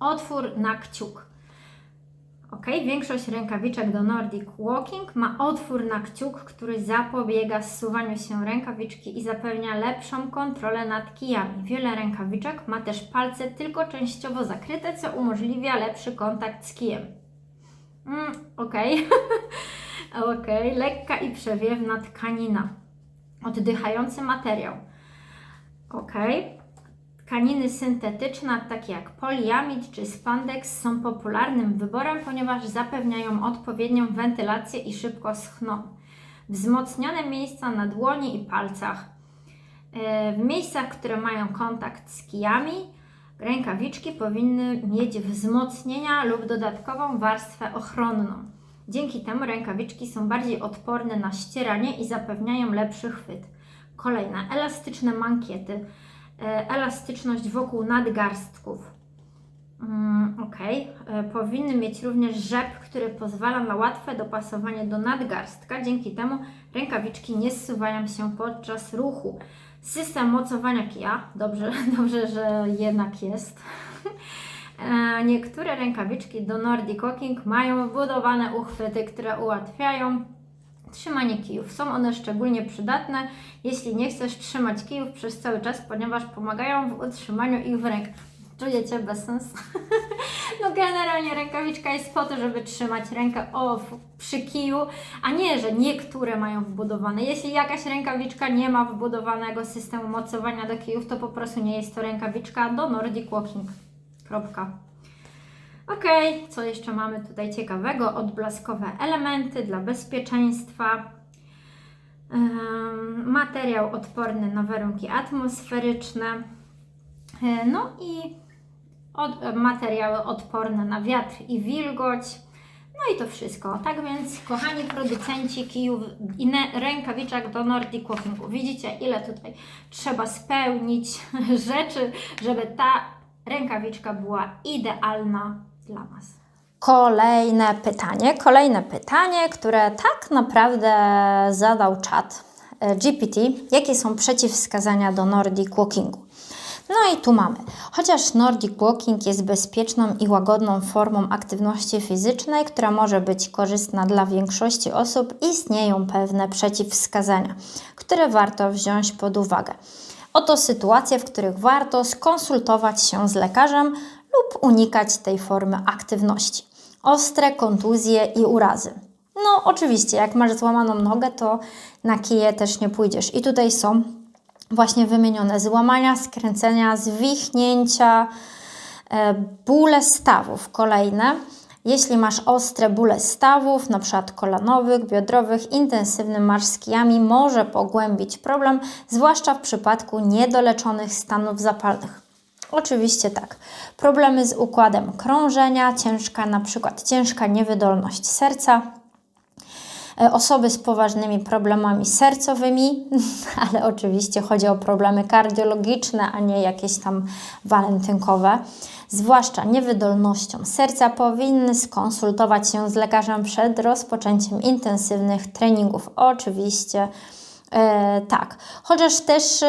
Otwór na kciuk. Ok, większość rękawiczek do Nordic Walking ma otwór na kciuk, który zapobiega zsuwaniu się rękawiczki i zapewnia lepszą kontrolę nad kijami. Wiele rękawiczek ma też palce tylko częściowo zakryte, co umożliwia lepszy kontakt z kijem. Ok. Ok, lekka i przewiewna tkanina. Oddychający materiał. Ok. Tkaniny syntetyczne, takie jak poliamid czy spandex, są popularnym wyborem, ponieważ zapewniają odpowiednią wentylację i szybko schną. Wzmocnione miejsca na dłoni i palcach. W miejscach, które mają kontakt z kijami, rękawiczki powinny mieć wzmocnienia lub dodatkową warstwę ochronną. Dzięki temu rękawiczki są bardziej odporne na ścieranie i zapewniają lepszy chwyt. Kolejne, elastyczne mankiety. Elastyczność wokół nadgarstków. Ok. Powinny mieć również rzep, który pozwala na łatwe dopasowanie do nadgarstka. Dzięki temu rękawiczki nie zsuwają się podczas ruchu. System mocowania kija. Dobrze, że jednak jest. Niektóre rękawiczki do Nordic Walking mają wbudowane uchwyty, które ułatwiają trzymanie kijów. Są one szczególnie przydatne, jeśli nie chcesz trzymać kijów przez cały czas, ponieważ pomagają w utrzymaniu ich w rękach. Czujecie bezsens? No generalnie rękawiczka jest po to, żeby trzymać rękę przy kiju, a nie, że niektóre mają wbudowane. Jeśli jakaś rękawiczka nie ma wbudowanego systemu mocowania do kijów, to po prostu nie jest to rękawiczka do Nordic Walking. Kropka. Ok, co jeszcze mamy tutaj ciekawego? Odblaskowe elementy dla bezpieczeństwa. Materiał odporny na warunki atmosferyczne. No i materiały odporne na wiatr i wilgoć. No i to wszystko. Tak więc, kochani producenci kijów i rękawiczek do Nordic Walkingu, widzicie, ile tutaj trzeba spełnić rzeczy, żeby ta rękawiczka była idealna dla nas. Kolejne pytanie, które tak naprawdę zadał czat GPT. Jakie są przeciwwskazania do Nordic Walkingu? No i tu mamy. Chociaż Nordic Walking jest bezpieczną i łagodną formą aktywności fizycznej, która może być korzystna dla większości osób, istnieją pewne przeciwwskazania, które warto wziąć pod uwagę. Oto sytuacje, w których warto skonsultować się z lekarzem lub unikać tej formy aktywności. Ostre kontuzje i urazy. No oczywiście, jak masz złamaną nogę, to na kije też nie pójdziesz. I tutaj są właśnie wymienione złamania, skręcenia, zwichnięcia, bóle stawów. Kolejne. Jeśli masz ostre bóle stawów, np. kolanowych, biodrowych, intensywny marsz z kijami może pogłębić problem, zwłaszcza w przypadku niedoleczonych stanów zapalnych. Oczywiście tak. Problemy z układem krążenia, ciężka niewydolność serca, osoby z poważnymi problemami sercowymi, ale oczywiście chodzi o problemy kardiologiczne, a nie jakieś tam walentynkowe, zwłaszcza niewydolnością serca, powinny skonsultować się z lekarzem przed rozpoczęciem intensywnych treningów. Oczywiście tak, chociaż też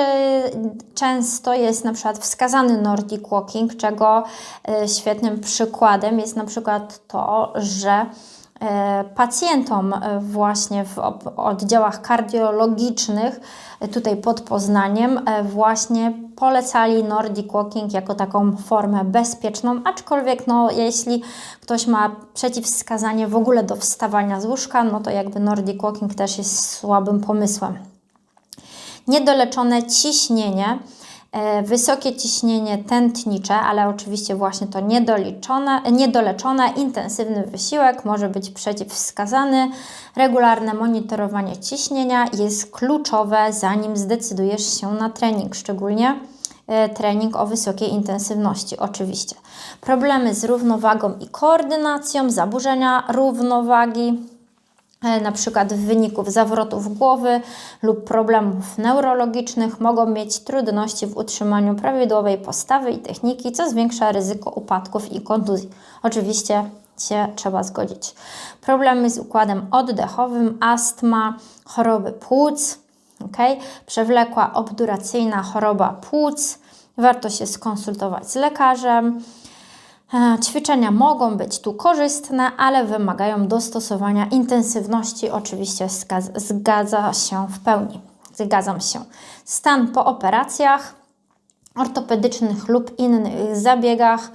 często jest na przykład wskazany Nordic Walking, czego świetnym przykładem jest na przykład to, że pacjentom właśnie w oddziałach kardiologicznych tutaj pod Poznaniem właśnie polecali Nordic Walking jako taką formę bezpieczną, aczkolwiek no, jeśli ktoś ma przeciwwskazanie w ogóle do wstawania z łóżka, no to jakby Nordic Walking też jest słabym pomysłem. Niedoleczone ciśnienie, wysokie ciśnienie tętnicze, ale oczywiście właśnie to niedoleczone, intensywny wysiłek może być przeciwwskazany. Regularne monitorowanie ciśnienia jest kluczowe, zanim zdecydujesz się na trening, szczególnie trening o wysokiej intensywności oczywiście. Problemy z równowagą i koordynacją, zaburzenia równowagi, na przykład w wyniku zawrotów głowy lub problemów neurologicznych, mogą mieć trudności w utrzymaniu prawidłowej postawy i techniki, co zwiększa ryzyko upadków i kontuzji. Oczywiście się trzeba zgodzić. Problemy z układem oddechowym, astma, choroby płuc, przewlekła obduracyjna choroba płuc, warto się skonsultować z lekarzem. Ćwiczenia mogą być tu korzystne, ale wymagają dostosowania intensywności. Oczywiście zgadza się w pełni. Zgadzam się. Stan po operacjach ortopedycznych lub innych zabiegach,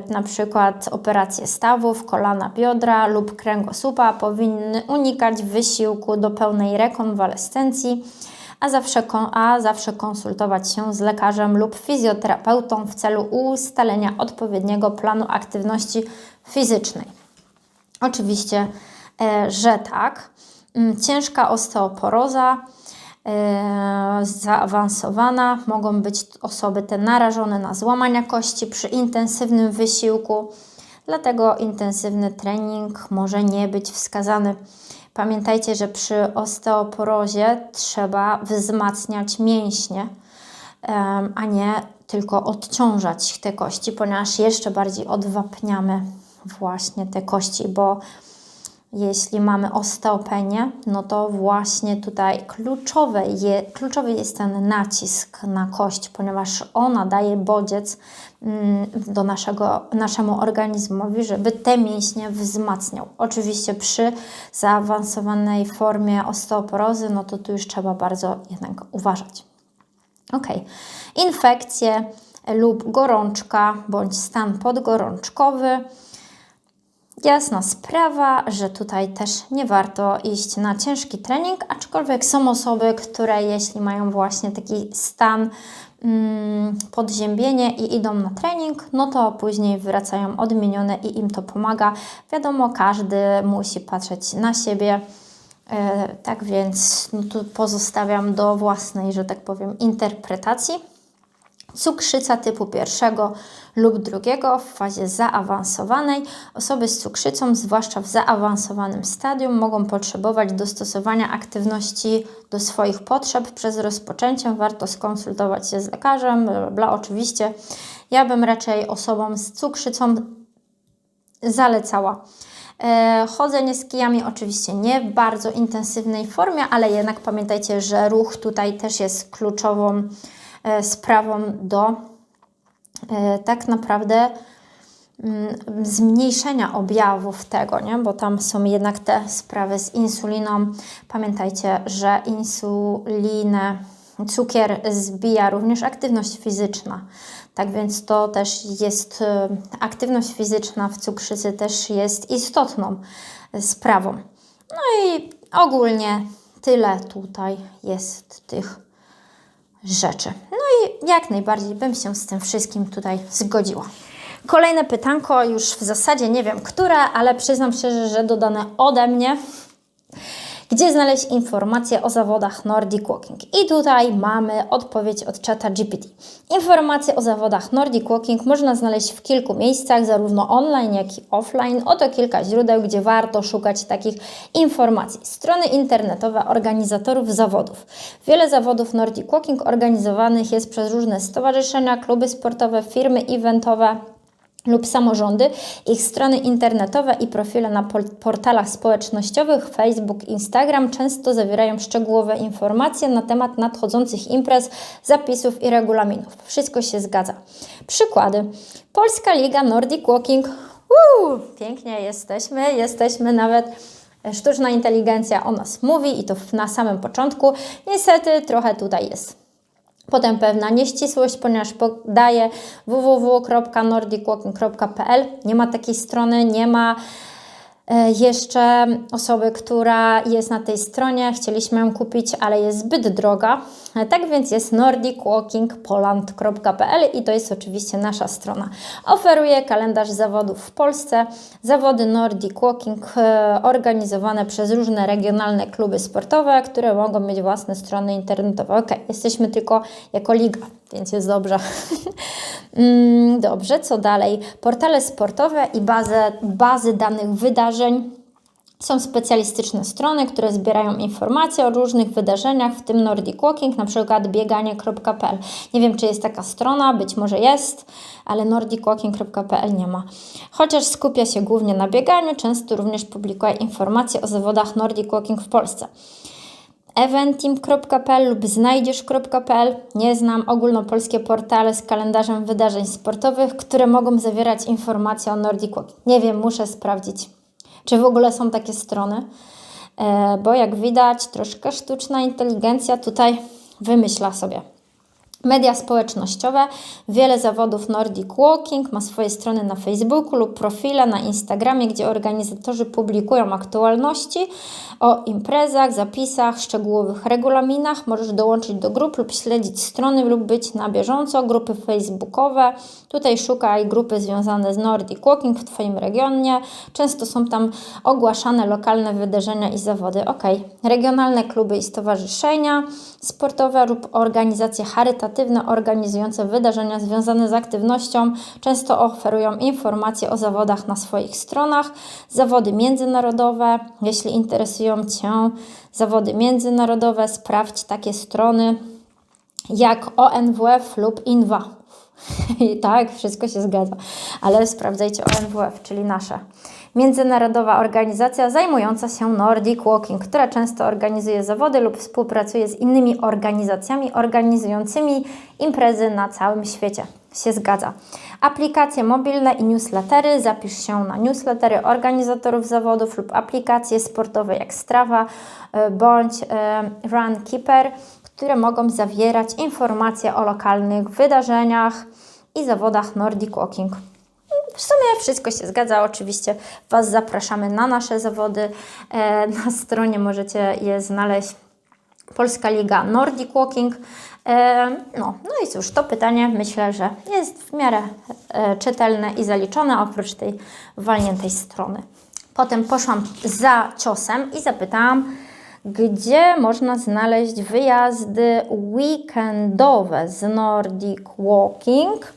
na przykład operacje stawów, kolana, biodra lub kręgosłupa, powinny unikać wysiłku do pełnej rekonwalescencji, a zawsze konsultować się z lekarzem lub fizjoterapeutą w celu ustalenia odpowiedniego planu aktywności fizycznej. Oczywiście, że tak. Ciężka osteoporoza, zaawansowana, mogą być osoby te narażone na złamania kości przy intensywnym wysiłku, dlatego intensywny trening może nie być wskazany. Pamiętajcie, że przy osteoporozie trzeba wzmacniać mięśnie, a nie tylko odciążać te kości, ponieważ jeszcze bardziej odwapniamy właśnie te kości, bo jeśli mamy osteopenię, no to właśnie tutaj kluczowy jest ten nacisk na kość, ponieważ ona daje bodziec do naszemu organizmowi, żeby te mięśnie wzmacniał. Oczywiście przy zaawansowanej formie osteoporozy, no to tu już trzeba bardzo jednak uważać. Ok, infekcje, lub gorączka bądź stan podgorączkowy. Jasna sprawa, że tutaj też nie warto iść na ciężki trening, aczkolwiek są osoby, które jeśli mają właśnie taki stan podziębienie i idą na trening, no to później wracają odmienione i im to pomaga. Wiadomo, każdy musi patrzeć na siebie, tak więc no tu pozostawiam do własnej, że tak powiem, interpretacji. Cukrzyca typu 1 lub 2 w fazie zaawansowanej. Osoby z cukrzycą, zwłaszcza w zaawansowanym stadium, mogą potrzebować dostosowania aktywności do swoich potrzeb. Przed rozpoczęciem warto skonsultować się z lekarzem, bla, bla, bla. Oczywiście ja bym raczej osobom z cukrzycą zalecała chodzenie z kijami, oczywiście nie w bardzo intensywnej formie, ale jednak pamiętajcie, że ruch tutaj też jest kluczową sprawą do tak naprawdę zmniejszenia objawów tego, nie? Bo tam są jednak te sprawy z insuliną. Pamiętajcie, że insulinę, cukier zbija również aktywność fizyczna. Tak więc to też jest, aktywność fizyczna w cukrzycy też jest istotną sprawą. No i ogólnie tyle tutaj jest tych rzeczy. No i jak najbardziej bym się z tym wszystkim tutaj zgodziła. Kolejne pytanko, już w zasadzie nie wiem które, ale przyznam szczerze, że dodane ode mnie. Gdzie znaleźć informacje o zawodach Nordic Walking? I tutaj mamy odpowiedź od czata GPT. Informacje o zawodach Nordic Walking można znaleźć w kilku miejscach, zarówno online, jak i offline. Oto kilka źródeł, gdzie warto szukać takich informacji. Strony internetowe organizatorów zawodów. Wiele zawodów Nordic Walking organizowanych jest przez różne stowarzyszenia, kluby sportowe, firmy eventowe lub samorządy. Ich strony internetowe i profile na portalach społecznościowych Facebook, Instagram często zawierają szczegółowe informacje na temat nadchodzących imprez, zapisów i regulaminów. Wszystko się zgadza. Przykłady. Polska Liga Nordic Walking. Pięknie jesteśmy nawet. Sztuczna inteligencja o nas mówi i to na samym początku. Niestety trochę tutaj jest potem pewna nieścisłość, ponieważ podaję www.nordicwalking.pl. Nie ma takiej strony, nie ma jeszcze osoby, która jest na tej stronie. Chcieliśmy ją kupić, ale jest zbyt droga. Tak więc jest nordicwalkingpoland.pl i to jest oczywiście nasza strona. Oferuje kalendarz zawodów w Polsce. Zawody Nordic Walking organizowane przez różne regionalne kluby sportowe, które mogą mieć własne strony internetowe. Ok, jesteśmy tylko jako liga, więc jest dobrze. Dobrze, co dalej? Portale sportowe i bazy danych wydarzeń. Są specjalistyczne strony, które zbierają informacje o różnych wydarzeniach, w tym Nordic Walking, na przykład bieganie.pl. Nie wiem, czy jest taka strona, być może jest, ale nordicwalking.pl nie ma. Chociaż skupia się głównie na bieganiu, często również publikuje informacje o zawodach Nordic Walking w Polsce. eventim.pl lub znajdziesz.pl. Nie znam ogólnopolskie portale z kalendarzem wydarzeń sportowych, które mogą zawierać informacje o Nordic Walking. Nie wiem, muszę sprawdzić, czy w ogóle są takie strony, bo jak widać, troszkę sztuczna inteligencja tutaj wymyśla sobie. Media społecznościowe. Wiele zawodów Nordic Walking ma swoje strony na Facebooku lub profile na Instagramie, gdzie organizatorzy publikują aktualności o imprezach, zapisach, szczegółowych regulaminach. Możesz dołączyć do grup lub śledzić strony lub być na bieżąco. Grupy facebookowe. Tutaj szukaj grupy związane z Nordic Walking w Twoim regionie. Często są tam ogłaszane lokalne wydarzenia i zawody. Ok. Regionalne kluby i stowarzyszenia sportowe lub organizacje charytatywne organizujące wydarzenia związane z aktywnością często oferują informacje o zawodach na swoich stronach. Zawody międzynarodowe. Jeśli interesują Cię zawody międzynarodowe, sprawdź takie strony jak ONWF lub INWA. I tak, wszystko się zgadza, ale sprawdzajcie ONWF, czyli nasze. Międzynarodowa organizacja zajmująca się Nordic Walking, która często organizuje zawody lub współpracuje z innymi organizacjami organizującymi imprezy na całym świecie. Się zgadza. Aplikacje mobilne i newslettery. Zapisz się na newslettery organizatorów zawodów lub aplikacje sportowe jak Strava bądź Runkeeper, które mogą zawierać informacje o lokalnych wydarzeniach. i zawodach Nordic Walking. W sumie wszystko się zgadza, oczywiście Was zapraszamy na nasze zawody. Na stronie możecie je znaleźć. Polska Liga Nordic Walking. No i cóż, to pytanie myślę, że jest w miarę czytelne i zaliczone, oprócz tej walniętej strony. Potem poszłam za ciosem i zapytałam, gdzie można znaleźć wyjazdy weekendowe z Nordic Walking.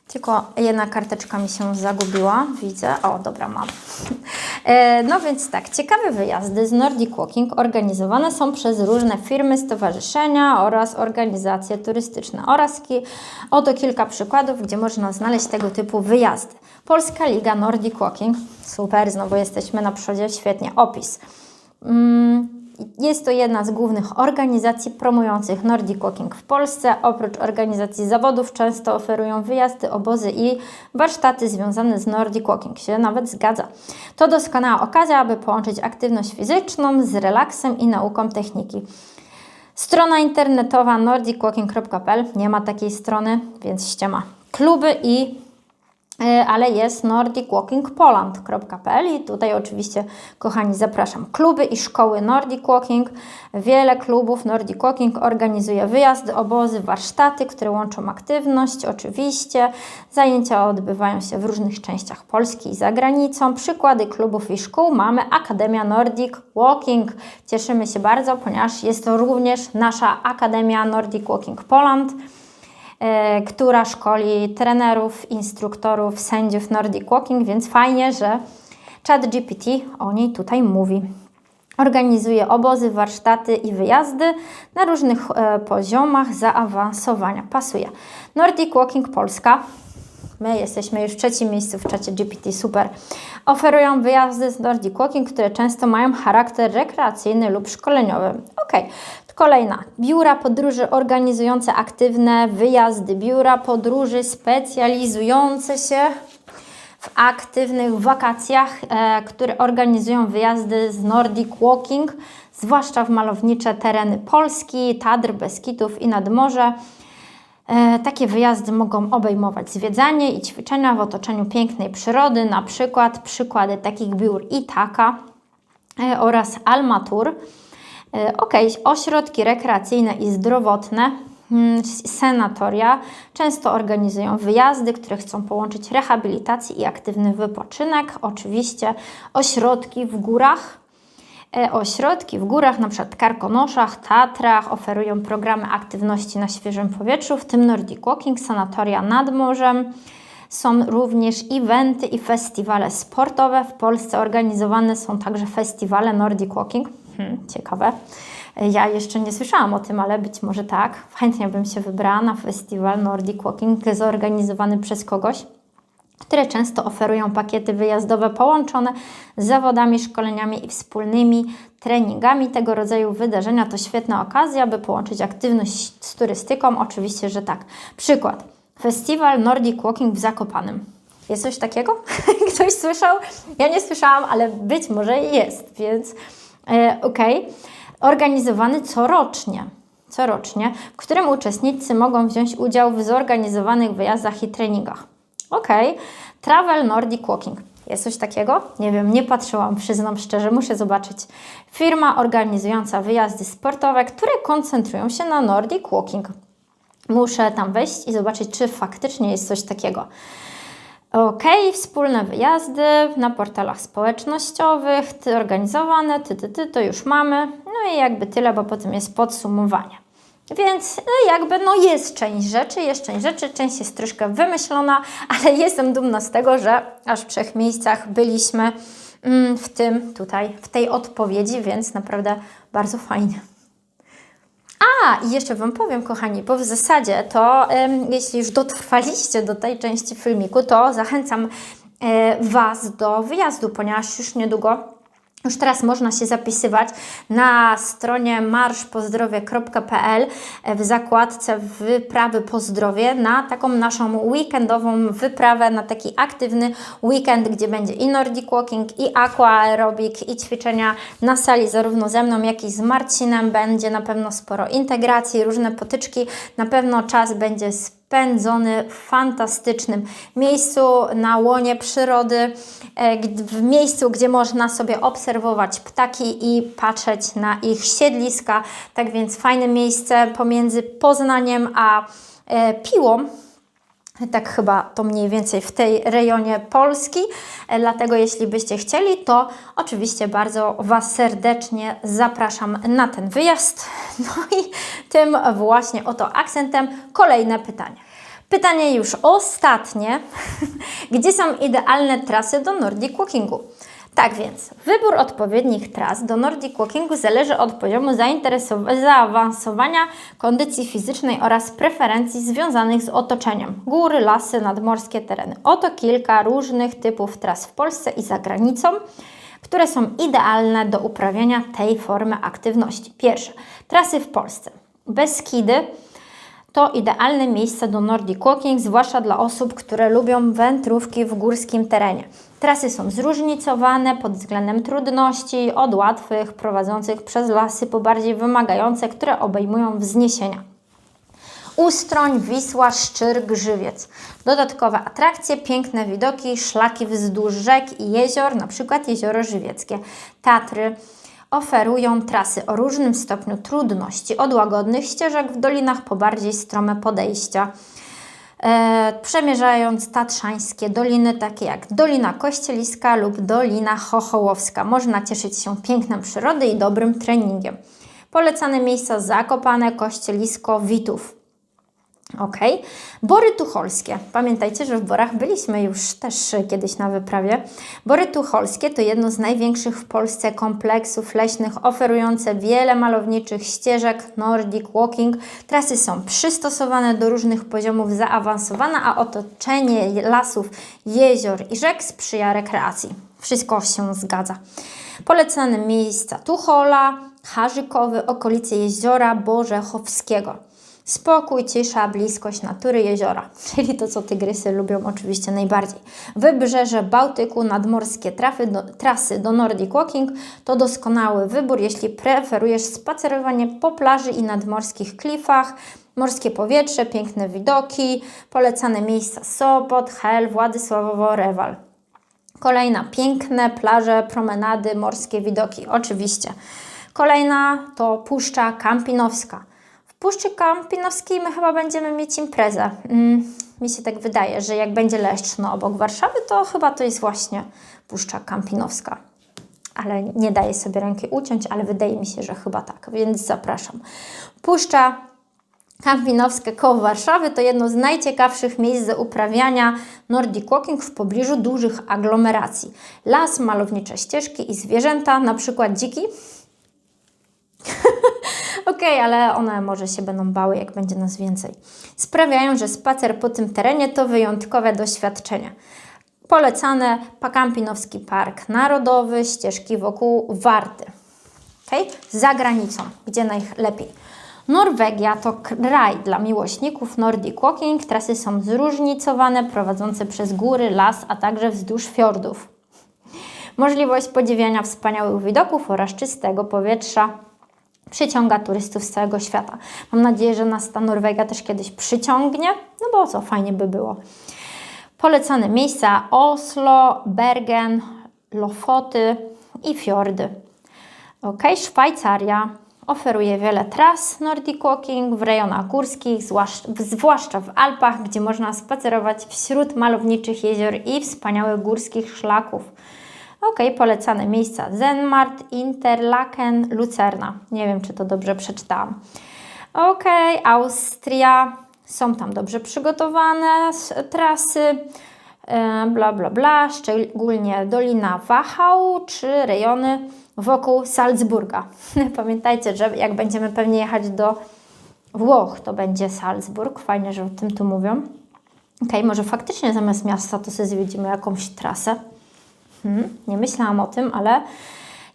Tylko jedna karteczka mi się zagubiła, widzę. O, dobra, mam. No więc tak, ciekawe wyjazdy z Nordic Walking organizowane są przez różne firmy, stowarzyszenia oraz organizacje turystyczne. Oto kilka przykładów, gdzie można znaleźć tego typu wyjazdy. Polska Liga Nordic Walking. Super, znowu jesteśmy na przodzie, świetnie. Opis. Jest to jedna z głównych organizacji promujących Nordic Walking w Polsce. Oprócz organizacji zawodów często oferują wyjazdy, obozy i warsztaty związane z Nordic Walking. Się nawet zgadza. To doskonała okazja, aby połączyć aktywność fizyczną z relaksem i nauką techniki. Strona internetowa nordicwalking.pl. Nie ma takiej strony, więc ściema. Kluby ale jest nordicwalkingpoland.pl i tutaj oczywiście, kochani, zapraszam. Kluby i szkoły Nordic Walking. Wiele klubów Nordic Walking organizuje wyjazdy, obozy, warsztaty, które łączą aktywność, oczywiście. Zajęcia odbywają się w różnych częściach Polski i za granicą. Przykłady klubów i szkół mamy Akademia Nordic Walking. Cieszymy się bardzo, ponieważ jest to również nasza Akademia Nordic Walking Poland, która szkoli trenerów, instruktorów, sędziów Nordic Walking, więc fajnie, że ChatGPT o niej tutaj mówi. Organizuje obozy, warsztaty i wyjazdy na różnych poziomach zaawansowania. Pasuje. Nordic Walking Polska. My jesteśmy już w 3. miejscu w czacie GPT, super. Oferują wyjazdy z Nordic Walking, które często mają charakter rekreacyjny lub szkoleniowy. Ok. Kolejna. Biura podróży organizujące aktywne wyjazdy. Biura podróży specjalizujące się w aktywnych wakacjach, które organizują wyjazdy z Nordic Walking, zwłaszcza w malownicze tereny Polski, Tatr, Beskidów i nadmorze. Takie wyjazdy mogą obejmować zwiedzanie i ćwiczenia w otoczeniu pięknej przyrody, na przykład przykłady takich biur Ithaca oraz Almatur. Ośrodki rekreacyjne i zdrowotne, sanatoria często organizują wyjazdy, które chcą połączyć rehabilitację i aktywny wypoczynek. Oczywiście ośrodki w górach, na przykład Karkonoszach, Tatrach oferują programy aktywności na świeżym powietrzu, w tym Nordic Walking, sanatoria nad morzem. Są również eventy i festiwale sportowe. W Polsce organizowane są także festiwale Nordic Walking. Ciekawe. Ja jeszcze nie słyszałam o tym, ale być może tak. Chętnie bym się wybrała na festiwal Nordic Walking zorganizowany przez kogoś, które często oferują pakiety wyjazdowe połączone z zawodami, szkoleniami i wspólnymi treningami. Tego rodzaju wydarzenia to świetna okazja, by połączyć aktywność z turystyką. Oczywiście, że tak. Przykład. Festiwal Nordic Walking w Zakopanem. Jest coś takiego? Ktoś słyszał? Ja nie słyszałam, ale być może jest, więc Organizowany corocznie, w którym uczestnicy mogą wziąć udział w zorganizowanych wyjazdach i treningach. Travel Nordic Walking. Jest coś takiego? Nie wiem, nie patrzyłam, przyznam szczerze, muszę zobaczyć. Firma organizująca wyjazdy sportowe, które koncentrują się na Nordic Walking. Muszę tam wejść i zobaczyć, czy faktycznie jest coś takiego. Wspólne wyjazdy na portalach społecznościowych, organizowane, to już mamy. No i jakby tyle, bo potem jest podsumowanie. Więc jest część rzeczy, część jest troszkę wymyślona, ale jestem dumna z tego, że aż w 3 miejscach byliśmy w tej odpowiedzi, więc naprawdę bardzo fajnie. I jeszcze Wam powiem, kochani, bo w zasadzie to, jeśli już dotrwaliście do tej części filmiku, to zachęcam Was do wyjazdu, ponieważ już teraz można się zapisywać na stronie marszpozdrowie.pl w zakładce wyprawy po zdrowie na taką naszą weekendową wyprawę, na taki aktywny weekend, gdzie będzie i Nordic Walking, i aqua aerobic, i ćwiczenia na sali zarówno ze mną, jak i z Marcinem. Będzie na pewno sporo integracji, różne potyczki, na pewno czas będzie spędzony w fantastycznym miejscu na łonie przyrody, w miejscu, gdzie można sobie obserwować ptaki i patrzeć na ich siedliska. Tak więc fajne miejsce pomiędzy Poznaniem a Piłą. Tak chyba to mniej więcej w tej rejonie Polski, dlatego jeśli byście chcieli, to oczywiście bardzo Was serdecznie zapraszam na ten wyjazd. No i tym właśnie oto akcentem kolejne pytanie. Pytanie już ostatnie. Gdzie są idealne trasy do Nordic Walkingu? Tak więc, wybór odpowiednich tras do Nordic Walkingu zależy od poziomu zaawansowania, kondycji fizycznej oraz preferencji związanych z otoczeniem. Góry, lasy, nadmorskie tereny. Oto kilka różnych typów tras w Polsce i za granicą, które są idealne do uprawiania tej formy aktywności. Pierwsze, trasy w Polsce. Beskidy to idealne miejsce do Nordic Walking, zwłaszcza dla osób, które lubią wędrówki w górskim terenie. Trasy są zróżnicowane pod względem trudności, od łatwych, prowadzących przez lasy, po bardziej wymagające, które obejmują wzniesienia. Ustroń, Wisła, Szczyrk, Żywiec. Dodatkowe atrakcje, piękne widoki, szlaki wzdłuż rzek i jezior, np. Jezioro Żywieckie. Tatry oferują trasy o różnym stopniu trudności, od łagodnych ścieżek w dolinach po bardziej strome podejścia. Przemierzając tatrzańskie doliny, takie jak Dolina Kościeliska lub Dolina Chochołowska. Można cieszyć się pięknem przyrody i dobrym treningiem. Polecane miejsca: Zakopane, Kościelisko, Witów. Ok. Bory Tucholskie. Pamiętajcie, że w Borach byliśmy już też kiedyś na wyprawie. Bory Tucholskie to jedno z największych w Polsce kompleksów leśnych, oferujące wiele malowniczych ścieżek Nordic Walking. Trasy są przystosowane do różnych poziomów zaawansowania, a otoczenie lasów, jezior i rzek sprzyja rekreacji. Wszystko się zgadza. Polecane miejsca: Tuchola, Harzykowy, okolice jeziora Borzechowskiego. Spokój, cisza, bliskość natury, jeziora, czyli to, co tygrysy lubią oczywiście najbardziej. Wybrzeże Bałtyku, nadmorskie trasy do Nordic Walking to doskonały wybór, jeśli preferujesz spacerowanie po plaży i nadmorskich klifach, morskie powietrze, piękne widoki. Polecane miejsca: Sopot, Hel, Władysławowo, Rewal. Kolejna: piękne plaże, promenady, morskie widoki, oczywiście. Kolejna to Puszcza Kampinowska. W Puszczy Kampinowskiej my chyba będziemy mieć imprezę. Mi się tak wydaje, że jak będzie Leszczno obok Warszawy, to chyba to jest właśnie Puszcza Kampinowska. Ale nie daję sobie ręki uciąć, ale wydaje mi się, że chyba tak, więc zapraszam. Puszcza Kampinowska koło Warszawy to jedno z najciekawszych miejsc do uprawiania Nordic Walking w pobliżu dużych aglomeracji. Las, malownicze ścieżki i zwierzęta, na przykład dziki. Okej, ale one może się będą bały, jak będzie nas więcej. Sprawiają, że spacer po tym terenie to wyjątkowe doświadczenie. Polecane: Kampinowski Park Narodowy, ścieżki wokół Warty. Za granicą, gdzie najlepiej? Norwegia to kraj dla miłośników Nordic Walking. Trasy są zróżnicowane, prowadzące przez góry, las, a także wzdłuż fiordów. Możliwość podziwiania wspaniałych widoków oraz czystego powietrza przyciąga turystów z całego świata. Mam nadzieję, że nas ta Norwegia też kiedyś przyciągnie, no bo co, fajnie by było. Polecane miejsca: Oslo, Bergen, Lofoty i fiordy. Ok, Szwajcaria oferuje wiele tras Nordic Walking w rejonach górskich, zwłaszcza w Alpach, gdzie można spacerować wśród malowniczych jezior i wspaniałych górskich szlaków. Ok, polecane miejsca: Zenmart, Interlaken, Lucerna. Nie wiem, czy to dobrze przeczytałam. Ok, Austria. Są tam dobrze przygotowane trasy, bla, bla, bla. Szczególnie Dolina Wachau czy rejony wokół Salzburga. Pamiętajcie, że jak będziemy pewnie jechać do Włoch, to będzie Salzburg. Fajnie, że o tym tu mówią. Ok, może faktycznie zamiast miasta to sobie zwiedzimy jakąś trasę. Nie myślałam o tym, ale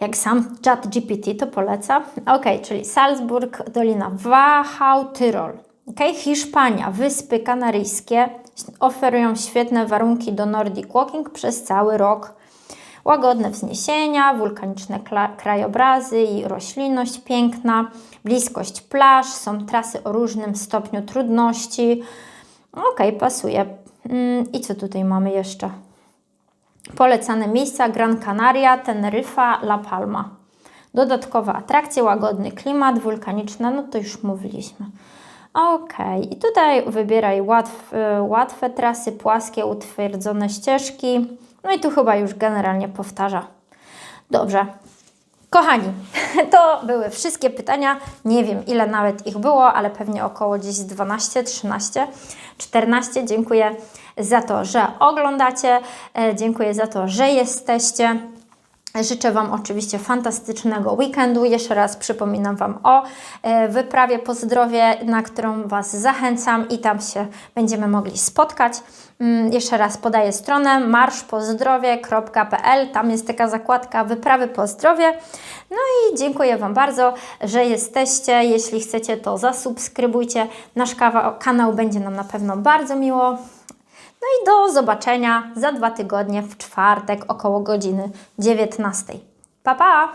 jak sam ChatGPT to poleca. Ok, czyli Salzburg, Dolina Wachau, Tyrol. Ok, Hiszpania, Wyspy Kanaryjskie oferują świetne warunki do Nordic Walking przez cały rok. Łagodne wzniesienia, wulkaniczne krajobrazy i roślinność piękna, bliskość plaż, są trasy o różnym stopniu trudności. Ok, pasuje. I co tutaj mamy jeszcze? Polecane miejsca: Gran Canaria, Teneryfa, La Palma. Dodatkowe atrakcje, łagodny klimat, wulkaniczne, no to już mówiliśmy. Ok, i tutaj wybieraj łatwe trasy, płaskie, utwierdzone ścieżki. No i tu chyba już generalnie powtarza. Dobrze. Kochani, to były wszystkie pytania. Nie wiem, ile nawet ich było, ale pewnie około gdzieś 12, 13, 14. Dziękuję za to, że oglądacie. Dziękuję za to, że jesteście. Życzę Wam oczywiście fantastycznego weekendu. Jeszcze raz przypominam Wam o wyprawie po zdrowie, na którą Was zachęcam i tam się będziemy mogli spotkać. Jeszcze raz podaję stronę marszpozdrowie.pl. Tam jest taka zakładka wyprawy po zdrowie. No i dziękuję Wam bardzo, że jesteście. Jeśli chcecie, to zasubskrybujcie nasz kanał. Będzie nam na pewno bardzo miło. No i do zobaczenia za 2 tygodnie w czwartek około godziny 19. Pa, pa!